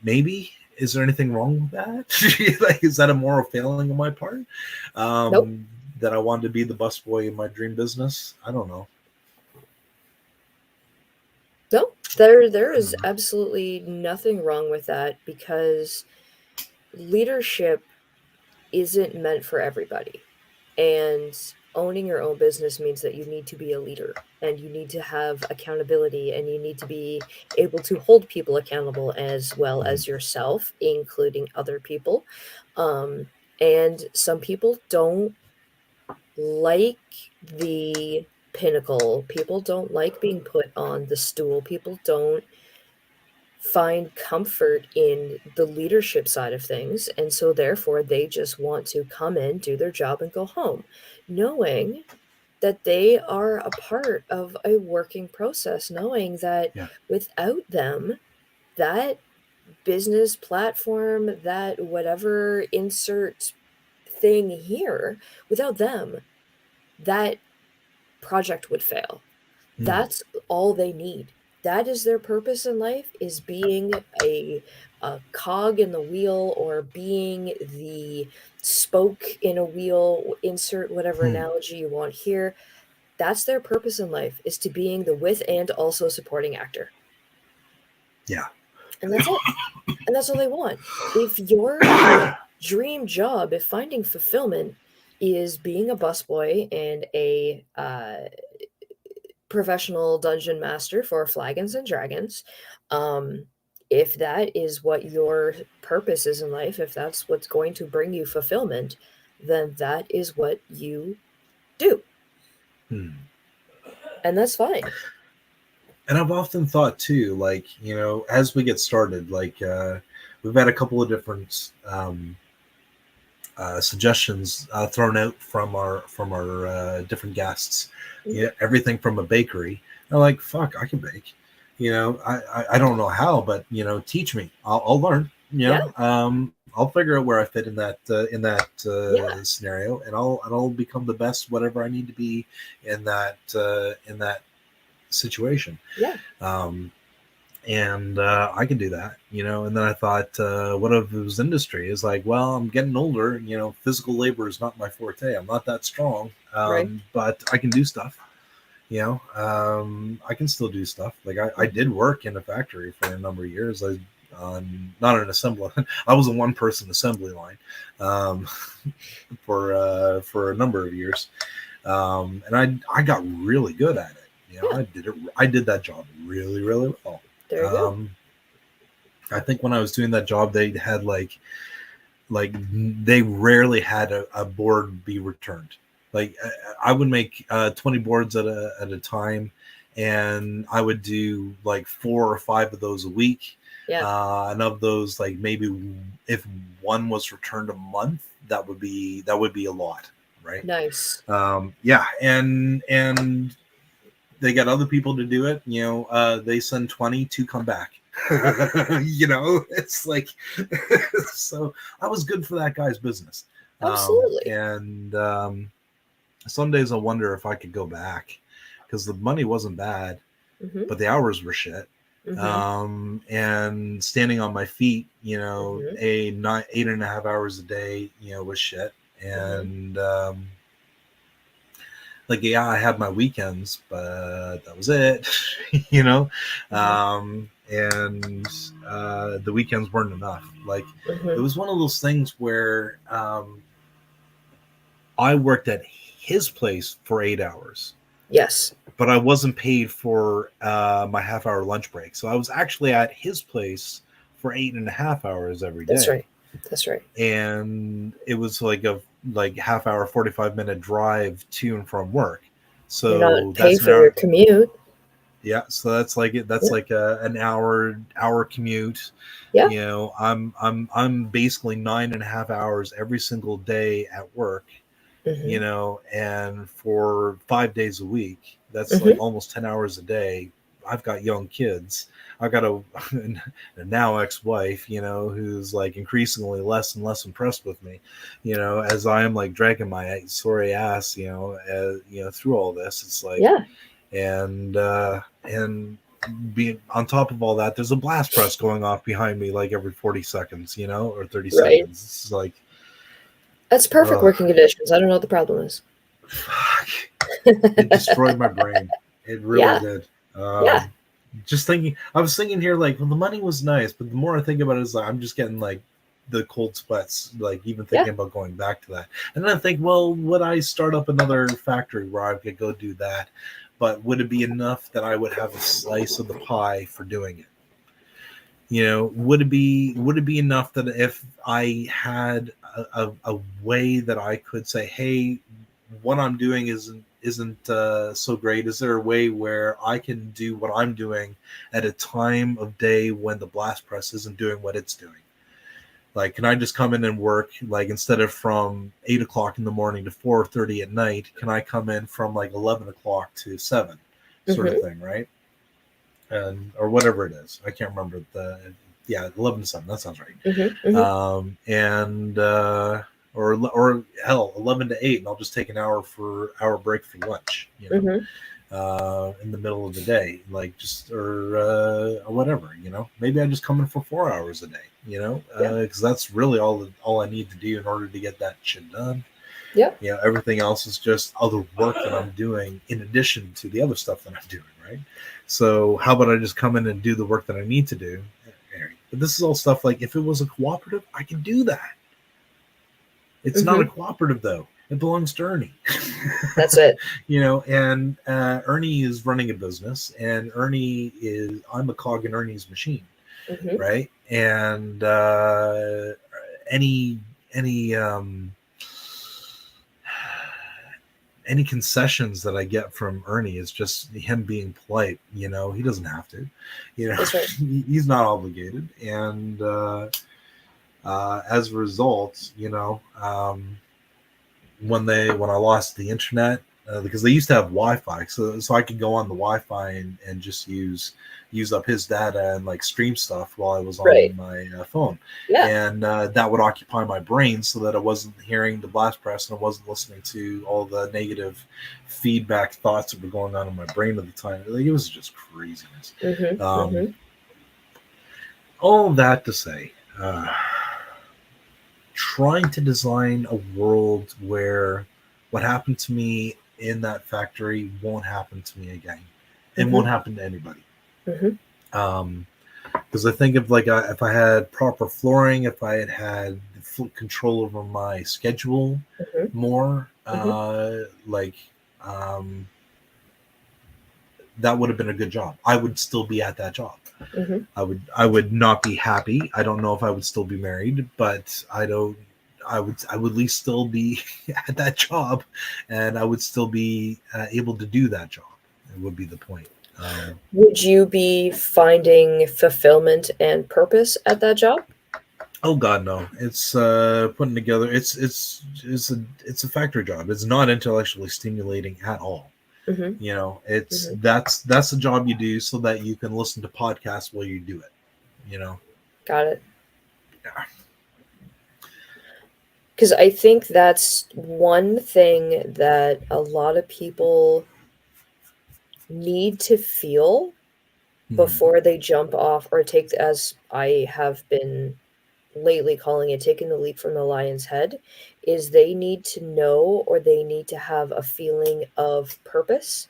maybe, is there anything wrong with that? Like, is that a moral failing on my part? Nope. That I wanted to be the busboy in my dream business? I don't know. No, there is absolutely nothing wrong with that, because leadership isn't meant for everybody. And owning your own business means that you need to be a leader, and you need to have accountability, and you need to be able to hold people accountable as well as yourself, including other people. And some people don't like the pinnacle. People don't like being put on the stool. People don't find comfort in the leadership side of things, and so therefore they just want to come in, do their job, and go home, knowing that they are a part of a working process, knowing that without them, that business platform, that whatever insert thing here, without them, that project would fail. That's all they need. That is their purpose in life, is being a cog in the wheel, or being the spoke in a wheel, insert whatever analogy you want here. That's their purpose in life, is to being the with and also supporting actor. Yeah. And that's it. And that's all they want. If your dream job, if finding fulfillment is being a busboy and a professional dungeon master for Flagons and Dragons, if that is what your purpose is in life, if that's what's going to bring you fulfillment, then that is what you do. And that's fine. And I've often thought too, like, as we get started, like we've had a couple of different suggestions thrown out from our different guests. Everything from a bakery. I'm like, fuck, I can bake. I don't know how, but teach me. I'll learn. I'll figure out where I fit in that scenario, and I'll become the best whatever I need to be in that situation. And I can do that, and then I thought, what if it was industry? Is like, well, I'm getting older, physical labor is not my forte. I'm not that strong, but I can do stuff. I can still do stuff. Like I did work in a factory for a number of years. Not an assembly. I was a one-person assembly line for a number of years, and I got really good at it. I did that job really, really well. There you go. I think when I was doing that job, they had like they rarely had a board be returned. Like I would make 20 boards at a time, and I would do like 4 or 5 of those a week. And of those, like maybe if one was returned a month, that would be a lot, right? Nice. And they got other people to do it. They send 20 to come back. It's like, so I was good for that guy's business. Absolutely. Some days I wonder if I could go back, because the money wasn't bad, but the hours were shit. And standing on my feet, 8.5 hours a day, was shit. And I had my weekends, but that was it, and the weekends weren't enough. Like it was one of those things where I worked at his place for 8 hours. Yes. But I wasn't paid for my half-hour lunch break. So I was actually at his place for 8.5 hours every day. That's right. That's right. And it was like a half-hour, 45-minute drive to and from work. So you're not paid for your commute. Yeah, so that's like an hour commute. Yeah. You know, I'm basically 9.5 hours every single day at work. Mm-hmm. You know, and for 5 days a week, that's mm-hmm. like almost 10 hours a day. I've got young kids. I've got a now ex-wife, you know, who's like increasingly less and less impressed with me, you know, as I am like dragging my sorry ass, you know, through all this. It's like, yeah. And being on top of all that, there's a blast press going off behind me like every 40 seconds, you know, or 30 seconds. It's like, that's perfect working conditions. I don't know what the problem is. Fuck. It destroyed my brain. It really did. Yeah. Just thinking, I was thinking here, like, well, the money was nice, but the more I think about it, it's like, I'm just getting like the cold sweats, like even thinking about going back to that. And then I think, well, would I start up another factory where I could go do that? But would it be enough that I would have a slice of the pie for doing it? You know, would it be enough that if I had a way that I could say, hey, what I'm doing isn't so great. Is there a way where I can do what I'm doing at a time of day when the blast press isn't doing what it's doing? Like, can I just come in and work, like, instead of from 8 o'clock in the morning to 4:30 at night, can I come in from like 11 o'clock to 7 sort mm-hmm. of thing, right? And or whatever it is. I can't remember 11 to 7. That sounds right. Mm-hmm. Mm-hmm. Or hell, 11 to 8, and I'll just take an hour break for lunch, you know, mm-hmm. In the middle of the day, like just or whatever, you know. Maybe I just come in for 4 hours a day, you know, because that's really all I need to do in order to get that shit done. Yeah. You know, everything else is just other work that I'm doing in addition to the other stuff that I'm doing, right? So how about I just come in and do the work that I need to do? But this is all stuff like, if it was a cooperative, I can do that. It's mm-hmm. not a cooperative, though. It belongs to Ernie. That's it. You know, and Ernie is running a business, and I'm a cog in Ernie's machine, mm-hmm. right? And any concessions that I get from Ernie is just him being polite. You know, he doesn't have to. You know, that's right. He's not obligated, and as a result, you know, when I lost the internet, because they used to have Wi-Fi, so I could go on the Wi-Fi and just use up his data and like stream stuff while I was on my phone. Yeah. And that would occupy my brain so that I wasn't hearing the blast press and I wasn't listening to all the negative feedback thoughts that were going on in my brain at the time. Like, it was just craziness. Mm-hmm. Mm-hmm. All that to say, trying to design a world where what happened to me in that factory won't happen to me again. It mm-hmm. won't happen to anybody. Mm-hmm. Because I think of, like, if I had proper flooring, if I had full control over my schedule mm-hmm. more, mm-hmm. That would have been a good job. I would still be at that job. Mm-hmm. I would not be happy. I don't know if I would still be married, but I would at least still be at that job, and I would still be able to do that job. It would be the point. Would you be finding fulfillment and purpose at that job? Oh God, no! It's putting together. It's a factory job. It's not intellectually stimulating at all. Mm-hmm. You know, it's mm-hmm. that's the job you do so that you can listen to podcasts while you do it. You know. Got it. Yeah. Because I think that's one thing that a lot of people need to feel before they jump off or take, as I have been lately calling it, taking the leap from the lion's head, is they need to know, or they need to have a feeling of purpose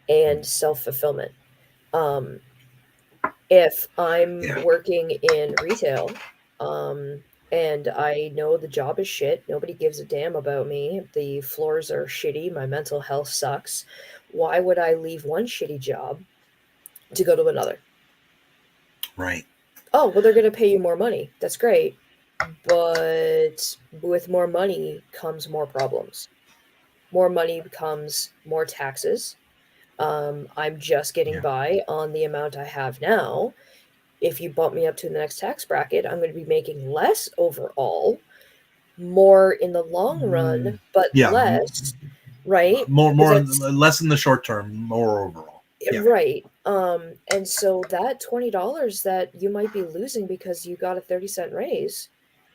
and self-fulfillment. If I'm working in retail, and I know the job is shit. Nobody gives a damn about me. The floors are shitty. My mental health sucks. Why would I leave one shitty job to go to another? Right. Oh, well, they're going to pay you more money. That's great. But with more money comes more problems. More money becomes more taxes. I'm just getting by on the amount I have now. If you bump me up to the next tax bracket, I'm going to be making less overall, more in the long run, but less, right? Less in the short term, more overall. Right. And so that $20 that you might be losing because you got a 30-cent raise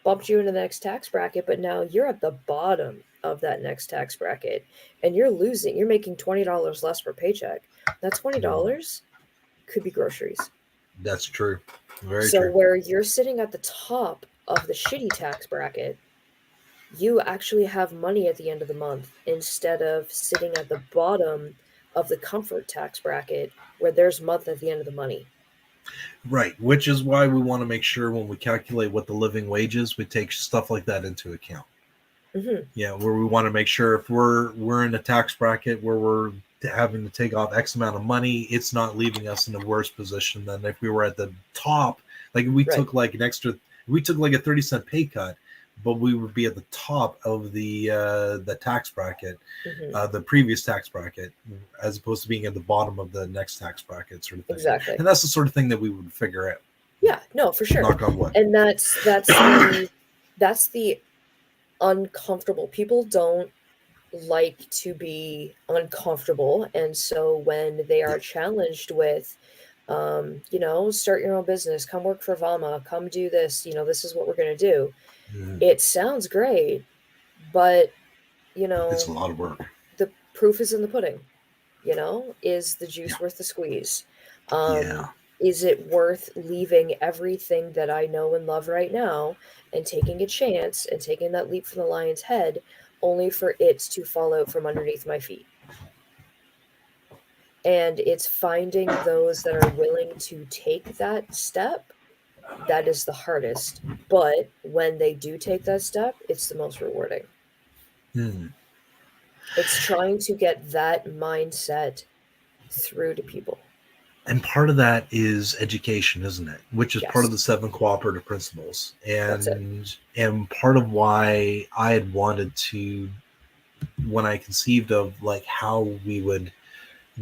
bumped you into the next tax bracket, but now you're at the bottom of that next tax bracket and you're making $20 less per paycheck. That $20 could be groceries. That's true. Very true. So where you're sitting at the top of the shitty tax bracket, you actually have money at the end of the month instead of sitting at the bottom of the comfort tax bracket where there's month at the end of the money. Right, which is why we want to make sure when we calculate what the living wage is, we take stuff like that into account. Mm-hmm. Yeah, where we want to make sure if we're in a tax bracket where we're having to take off X amount of money, it's not leaving us in a worse position than if we were at the top. Like we took like a 30-cent pay cut, but we would be at the top of the tax bracket, the previous tax bracket, as opposed to being at the bottom of the next tax bracket, sort of thing. Exactly. And that's the sort of thing that we would figure out. Yeah, no, for sure. Knock on wood. And that's the uncomfortable. People don't like to be uncomfortable, and so when they are challenged with start your own business, come work for VAWMA, come do this, this is what we're going to do. It sounds great, but it's a lot of work. The proof is in the pudding. Is the juice worth the squeeze? Is it worth leaving everything that I know and love right now and taking a chance and taking that leap from the lion's head only for it to fall out from underneath my feet? And it's finding those that are willing to take that step that is the hardest. But when they do take that step, it's the most rewarding. It's trying to get that mindset through to people. And part of that is education, isn't it? Which is part of the 7 cooperative principles. And part of why I had wanted to, when I conceived of like how we would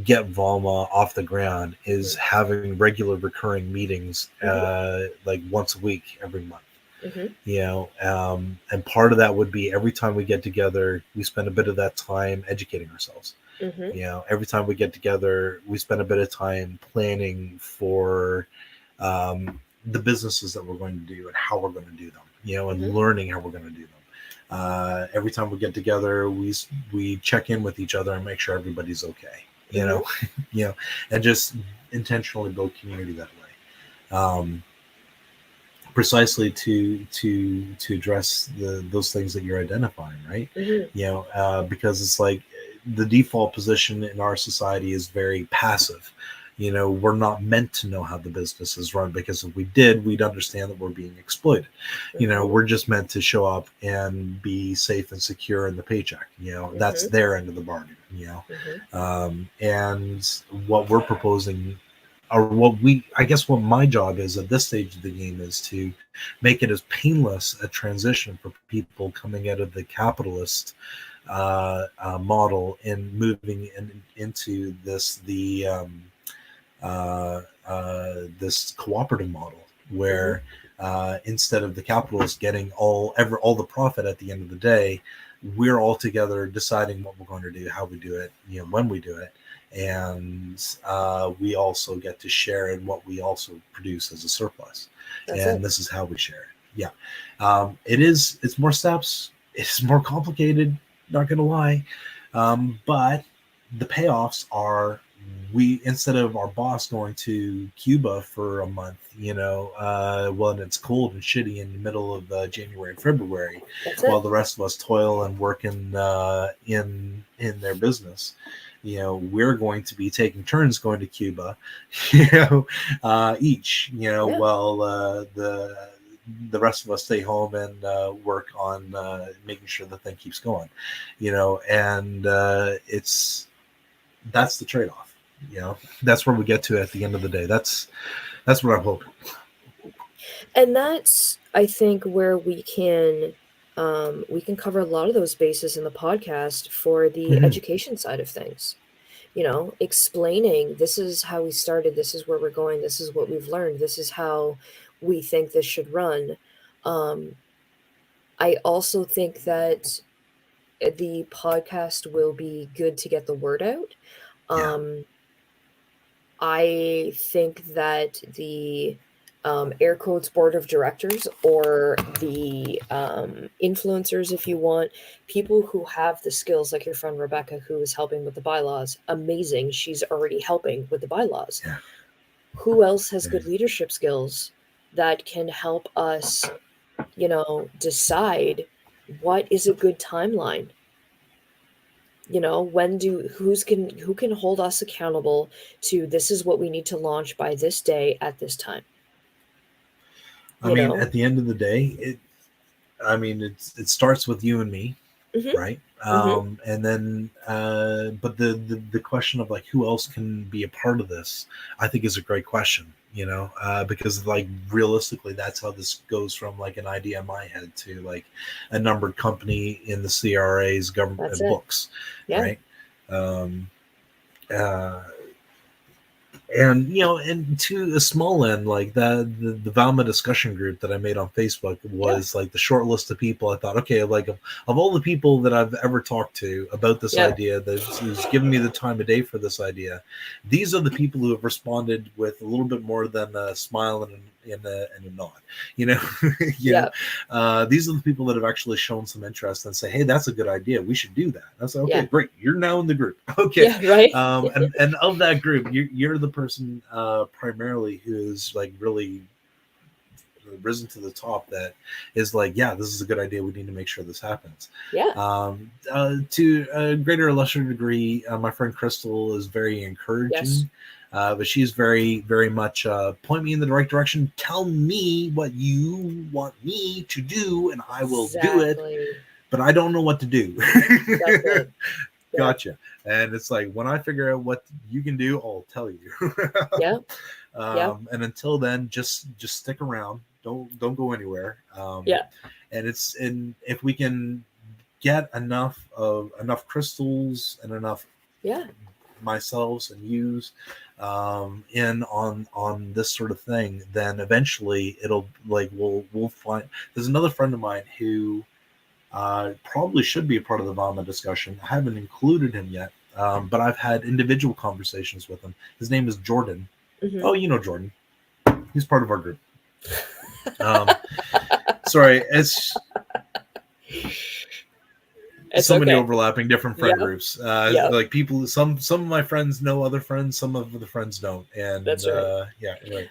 get VAWMA off the ground, is having regular recurring meetings like once a week, every month. And part of that would be every time we get together, we spend a bit of that time educating ourselves. Every time we get together, we spend a bit of time planning for the businesses that we're going to do and how we're going to do them, and learning how we're going to do them. Every time we get together, we check in with each other and make sure everybody's okay, and just intentionally build community that way. Precisely to address those things that you're identifying, right? Because it's like the default position in our society is very passive. We're not meant to know how the business is run, because if we did, we'd understand that we're being exploited. We're just meant to show up and be safe and secure in the paycheck. That's their end of the bargain. And what we're proposing, or what my job is at this stage of the game, is to make it as painless a transition for people coming out of the capitalist model and moving into this cooperative model, where instead of the capitalists getting all the profit at the end of the day, we're all together deciding what we're going to do, how we do it, when we do it. And we also get to share in what we also produce as a surplus. This is how we share it. It's more steps. It's more complicated, not going to lie. But the payoffs are, instead of our boss going to Cuba for a month, when it's cold and shitty in the middle of January and February, while the rest of us toil and work in their business. We're going to be taking turns going to Cuba, each, while the rest of us stay home and work on making sure the thing keeps going, and that's the trade-off. That's where we get to at the end of the day. That's what I'm hoping. And that's, I think, where we can cover a lot of those bases in the podcast for the education side of things. Explaining this is how we started, this is where we're going, this is what we've learned, this is how we think this should run. I also think that the podcast will be good to get the word out. I think that the air quotes board of directors, or the influencers, if you want, people who have the skills, like your friend Rebecca, who is helping with the bylaws. Amazing. She's already helping with the bylaws. Yeah. Who else has good leadership skills that can help us, decide what is a good timeline? Who can hold us accountable to, this is what we need to launch by this day at this time? At the end of the day, it starts with you and me, right? And then, but the question of like, who else can be a part of this, I think is a great question, because like realistically, that's how this goes from like an idea in my head to like a numbered company in the CRA's government books, right? And to a small end, like the VAWMA discussion group that I made on Facebook was like the short list of people. I thought, okay, like of all the people that I've ever talked to about this idea, who's given me the time of day for this idea, these are the people who have responded with a little bit more than a smile and a nod. These are the people that have actually shown some interest and say, hey, that's a good idea, we should do that. I said, okay, great, you're now in the group. Okay, right. And of that group, you're the person primarily who's like really risen to the top, that is like, yeah, this is a good idea, we need to make sure this happens. To a greater or lesser degree, my friend Crystal is very encouraging. But she's very, very much point me in the right direction. Tell me what you want me to do, and I will do it. But I don't know what to do. Gotcha. And it's like, when I figure out what you can do, I'll tell you. And until then, just stick around. Don't go anywhere. And if we can get enough crystals and enough myself and yous in on this sort of thing, then eventually it'll like we'll find. There's another friend of mine who probably should be a part of the VAWMA discussion. I haven't included him yet, but I've had individual conversations with him. His name is Jordan. Oh, you know Jordan. He's part of our group. Sorry, it's so many overlapping different friend groups. Like people, some of my friends know other friends, some of the friends don't, and that's right. Anyway,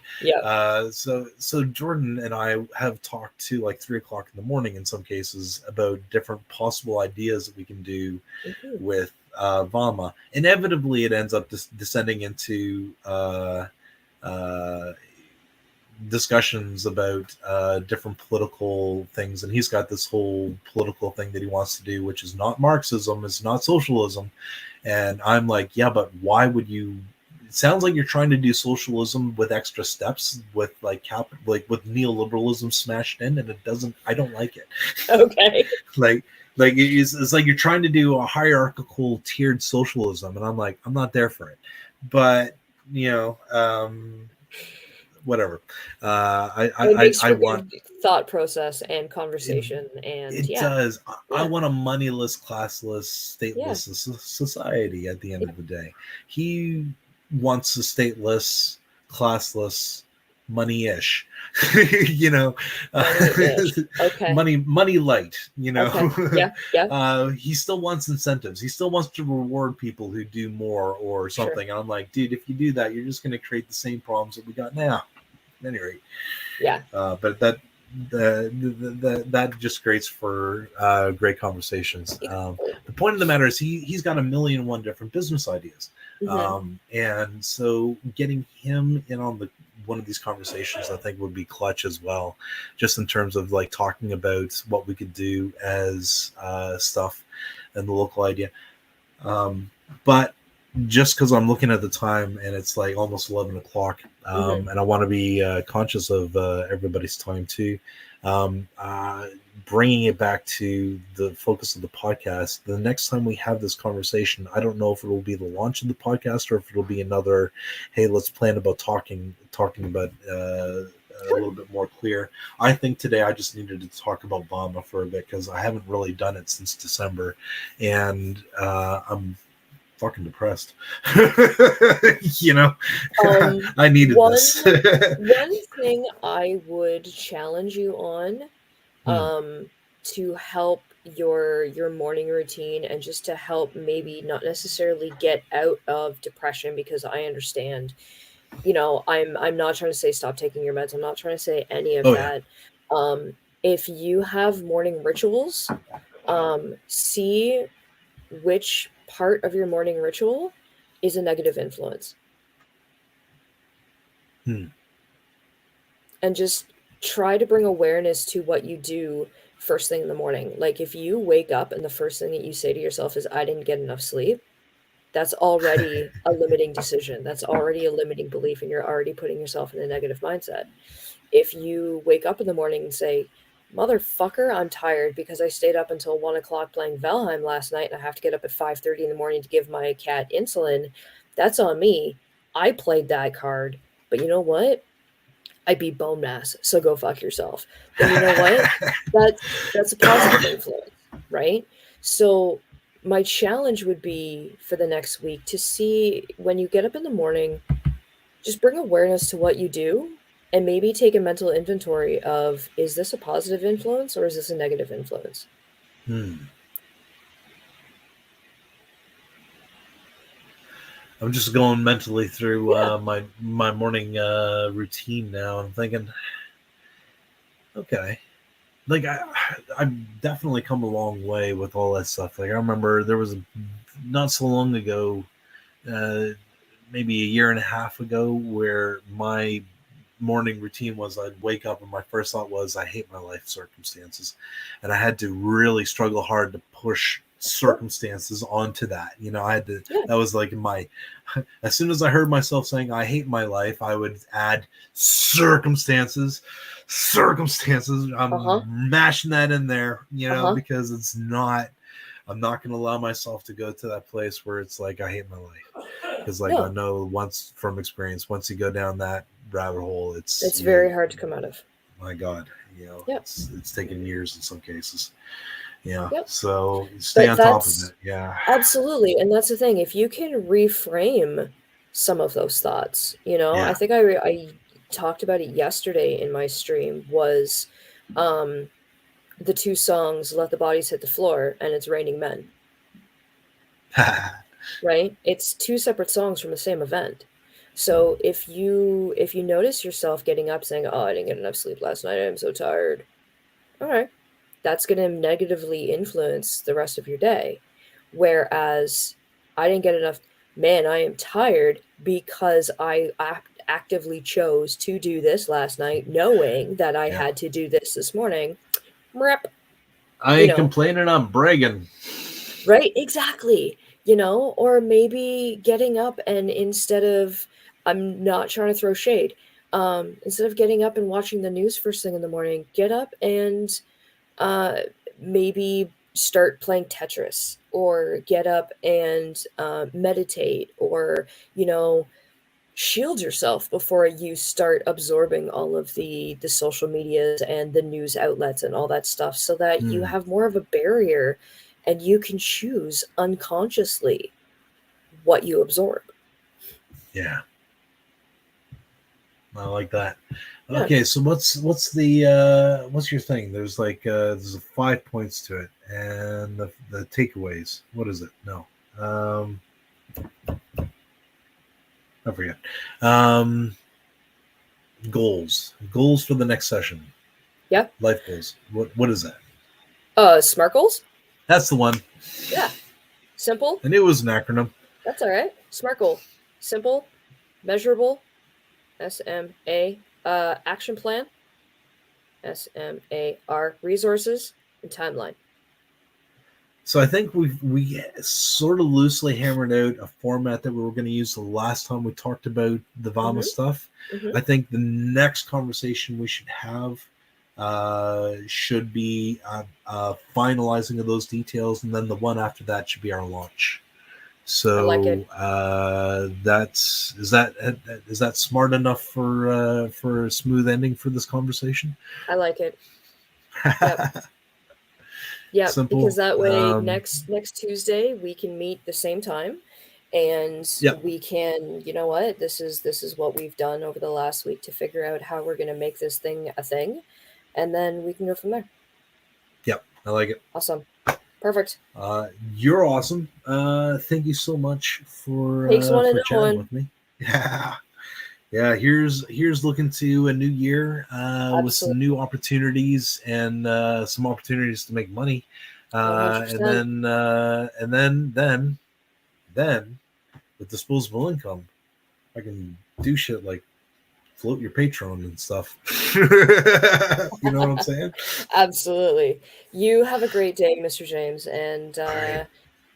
so Jordan and I have talked to like 3:00 in the morning in some cases about different possible ideas that we can do with VAWMA. Inevitably, it ends up descending into discussions about different political things, and he's got this whole political thing that he wants to do, which is not Marxism, it's not socialism. And I'm like, yeah, but why would you? It sounds like you're trying to do socialism with extra steps, with like with neoliberalism smashed in, and it doesn't. I don't like it. Okay. like it's like you're trying to do a hierarchical tiered socialism, and I'm like, I'm not there for it. But whatever. I want thought process and conversation, and it does. I want a moneyless, classless, stateless society. At the end of the day, he wants a stateless, classless, money-ish. Okay. Money light. Okay. Yeah. He still wants incentives. He still wants to reward people who do more or something. Sure. And I'm like, dude, if you do that, you're just going to create the same problems that we got now. At any rate, but that just creates for great conversations. The point of the matter is he's got 1,000,001 different business ideas, and so getting him in on one of these conversations I think would be clutch as well, just in terms of like talking about what we could do as stuff and the local idea. But just because I'm looking at the time and it's like almost 11 o'clock, and I want to be conscious of everybody's time too. Bringing it back to the focus of the podcast, the next time we have this conversation, I don't know if it will be the launch of the podcast or if it'll be another, hey, let's plan about talking about a little bit more clear. I think today I just needed to talk about VAWMA for a bit because I haven't really done it since December, and I'm fucking depressed. You know, I needed this. One thing I would challenge you on to help your morning routine and just to help maybe not necessarily get out of depression, because I understand, you know, I'm not trying to say stop taking your meds. I'm not trying to say any of that. Yeah. If you have morning rituals, see which part of your morning ritual is a negative influence. And just try to bring awareness to what you do first thing in the morning. Like if you wake up and the first thing that you say to yourself is, I didn't get enough sleep, that's already a limiting decision. That's already a limiting belief, and you're already putting yourself in a negative mindset. If you wake up in the morning and say, motherfucker, I'm tired because I stayed up until 1 o'clock playing Valheim last night and I have to get up at 5:30 in the morning to give my cat insulin, that's on me. I played that card, but you know what? I beat bone mass, so go fuck yourself. Then you know what? That's a positive influence, right? So my challenge would be for the next week to see, when you get up in the morning, just bring awareness to what you do and maybe take a mental inventory of, is this a positive influence or is this a negative influence? I'm just going mentally through my morning routine now. I'm thinking, okay, like I've definitely come a long way with all that stuff. Like I remember there was not so long ago, maybe a year and a half ago, where my morning routine was I'd wake up and my first thought was, I hate my life circumstances, and I had to really struggle hard to push circumstances onto that. You know, I had to, that was like as soon as I heard myself saying I hate my life, I would add circumstances. I'm mashing that in there, you know, because I'm not going to allow myself to go to that place where it's like I hate my life, because like I know from experience, once you go down that rabbit hole, it's very hard to come out of. My God, you know, it's taken years in some cases. Yeah. So stay on top of it. Yeah. Absolutely. And that's the thing. If you can reframe some of those thoughts, you know, I think I talked about it yesterday in my stream, was the two songs, Let the Bodies Hit the Floor and It's Raining Men. Right? It's two separate songs from the same event. So if you notice yourself getting up saying, oh, I didn't get enough sleep last night, I'm so tired. All right. That's going to negatively influence the rest of your day. Whereas I didn't get enough, man, I am tired because I actively chose to do this last night, knowing that I had to do this morning. I ain't complaining, I'm bragging. Right, exactly. You know, or maybe getting up and instead of, I'm not trying to throw shade, instead of getting up and watching the news first thing in the morning, get up and maybe start playing Tetris, or get up and meditate, or, you know, shield yourself before you start absorbing all of the social medias and the news outlets and all that stuff, so that you have more of a barrier and you can choose unconsciously what you absorb. Yeah. I like that. Okay, so what's your thing? There's like there's 5 points to it, and the takeaways. What is it? No, I forget. Goals for the next session. Yeah. Life goals. What is that? SMART goals. That's the one. Yeah. Simple. I knew it was an acronym. That's all right. SMART goal. Simple, measurable, SMA action plan, SMAR resources, and timeline. So I think we sort of loosely hammered out a format that we were going to use the last time we talked about the VAWMA stuff. I think the next conversation we should have should be finalizing of those details, and then the one after that should be our launch. So I like it. Is that smart enough for a smooth ending for this conversation? I like it. Yep. Yeah, because that way next Tuesday we can meet the same time, and we can, you know what, this is what we've done over the last week to figure out how we're going to make this thing a thing, and then we can go from there. Yep, I like it. Awesome. Perfect. You're awesome. Thank you so much for chatting with me. Yeah. Here's looking to a new year with some new opportunities and some opportunities to make money, and then with disposable income, I can do shit like float your Patreon and stuff. You know what I'm saying? Absolutely. You have a great day, Mr. James, and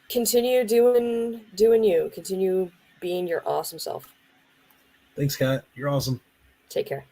continue doing you. Continue being your awesome self. Thanks, Kat. You're awesome. Take care.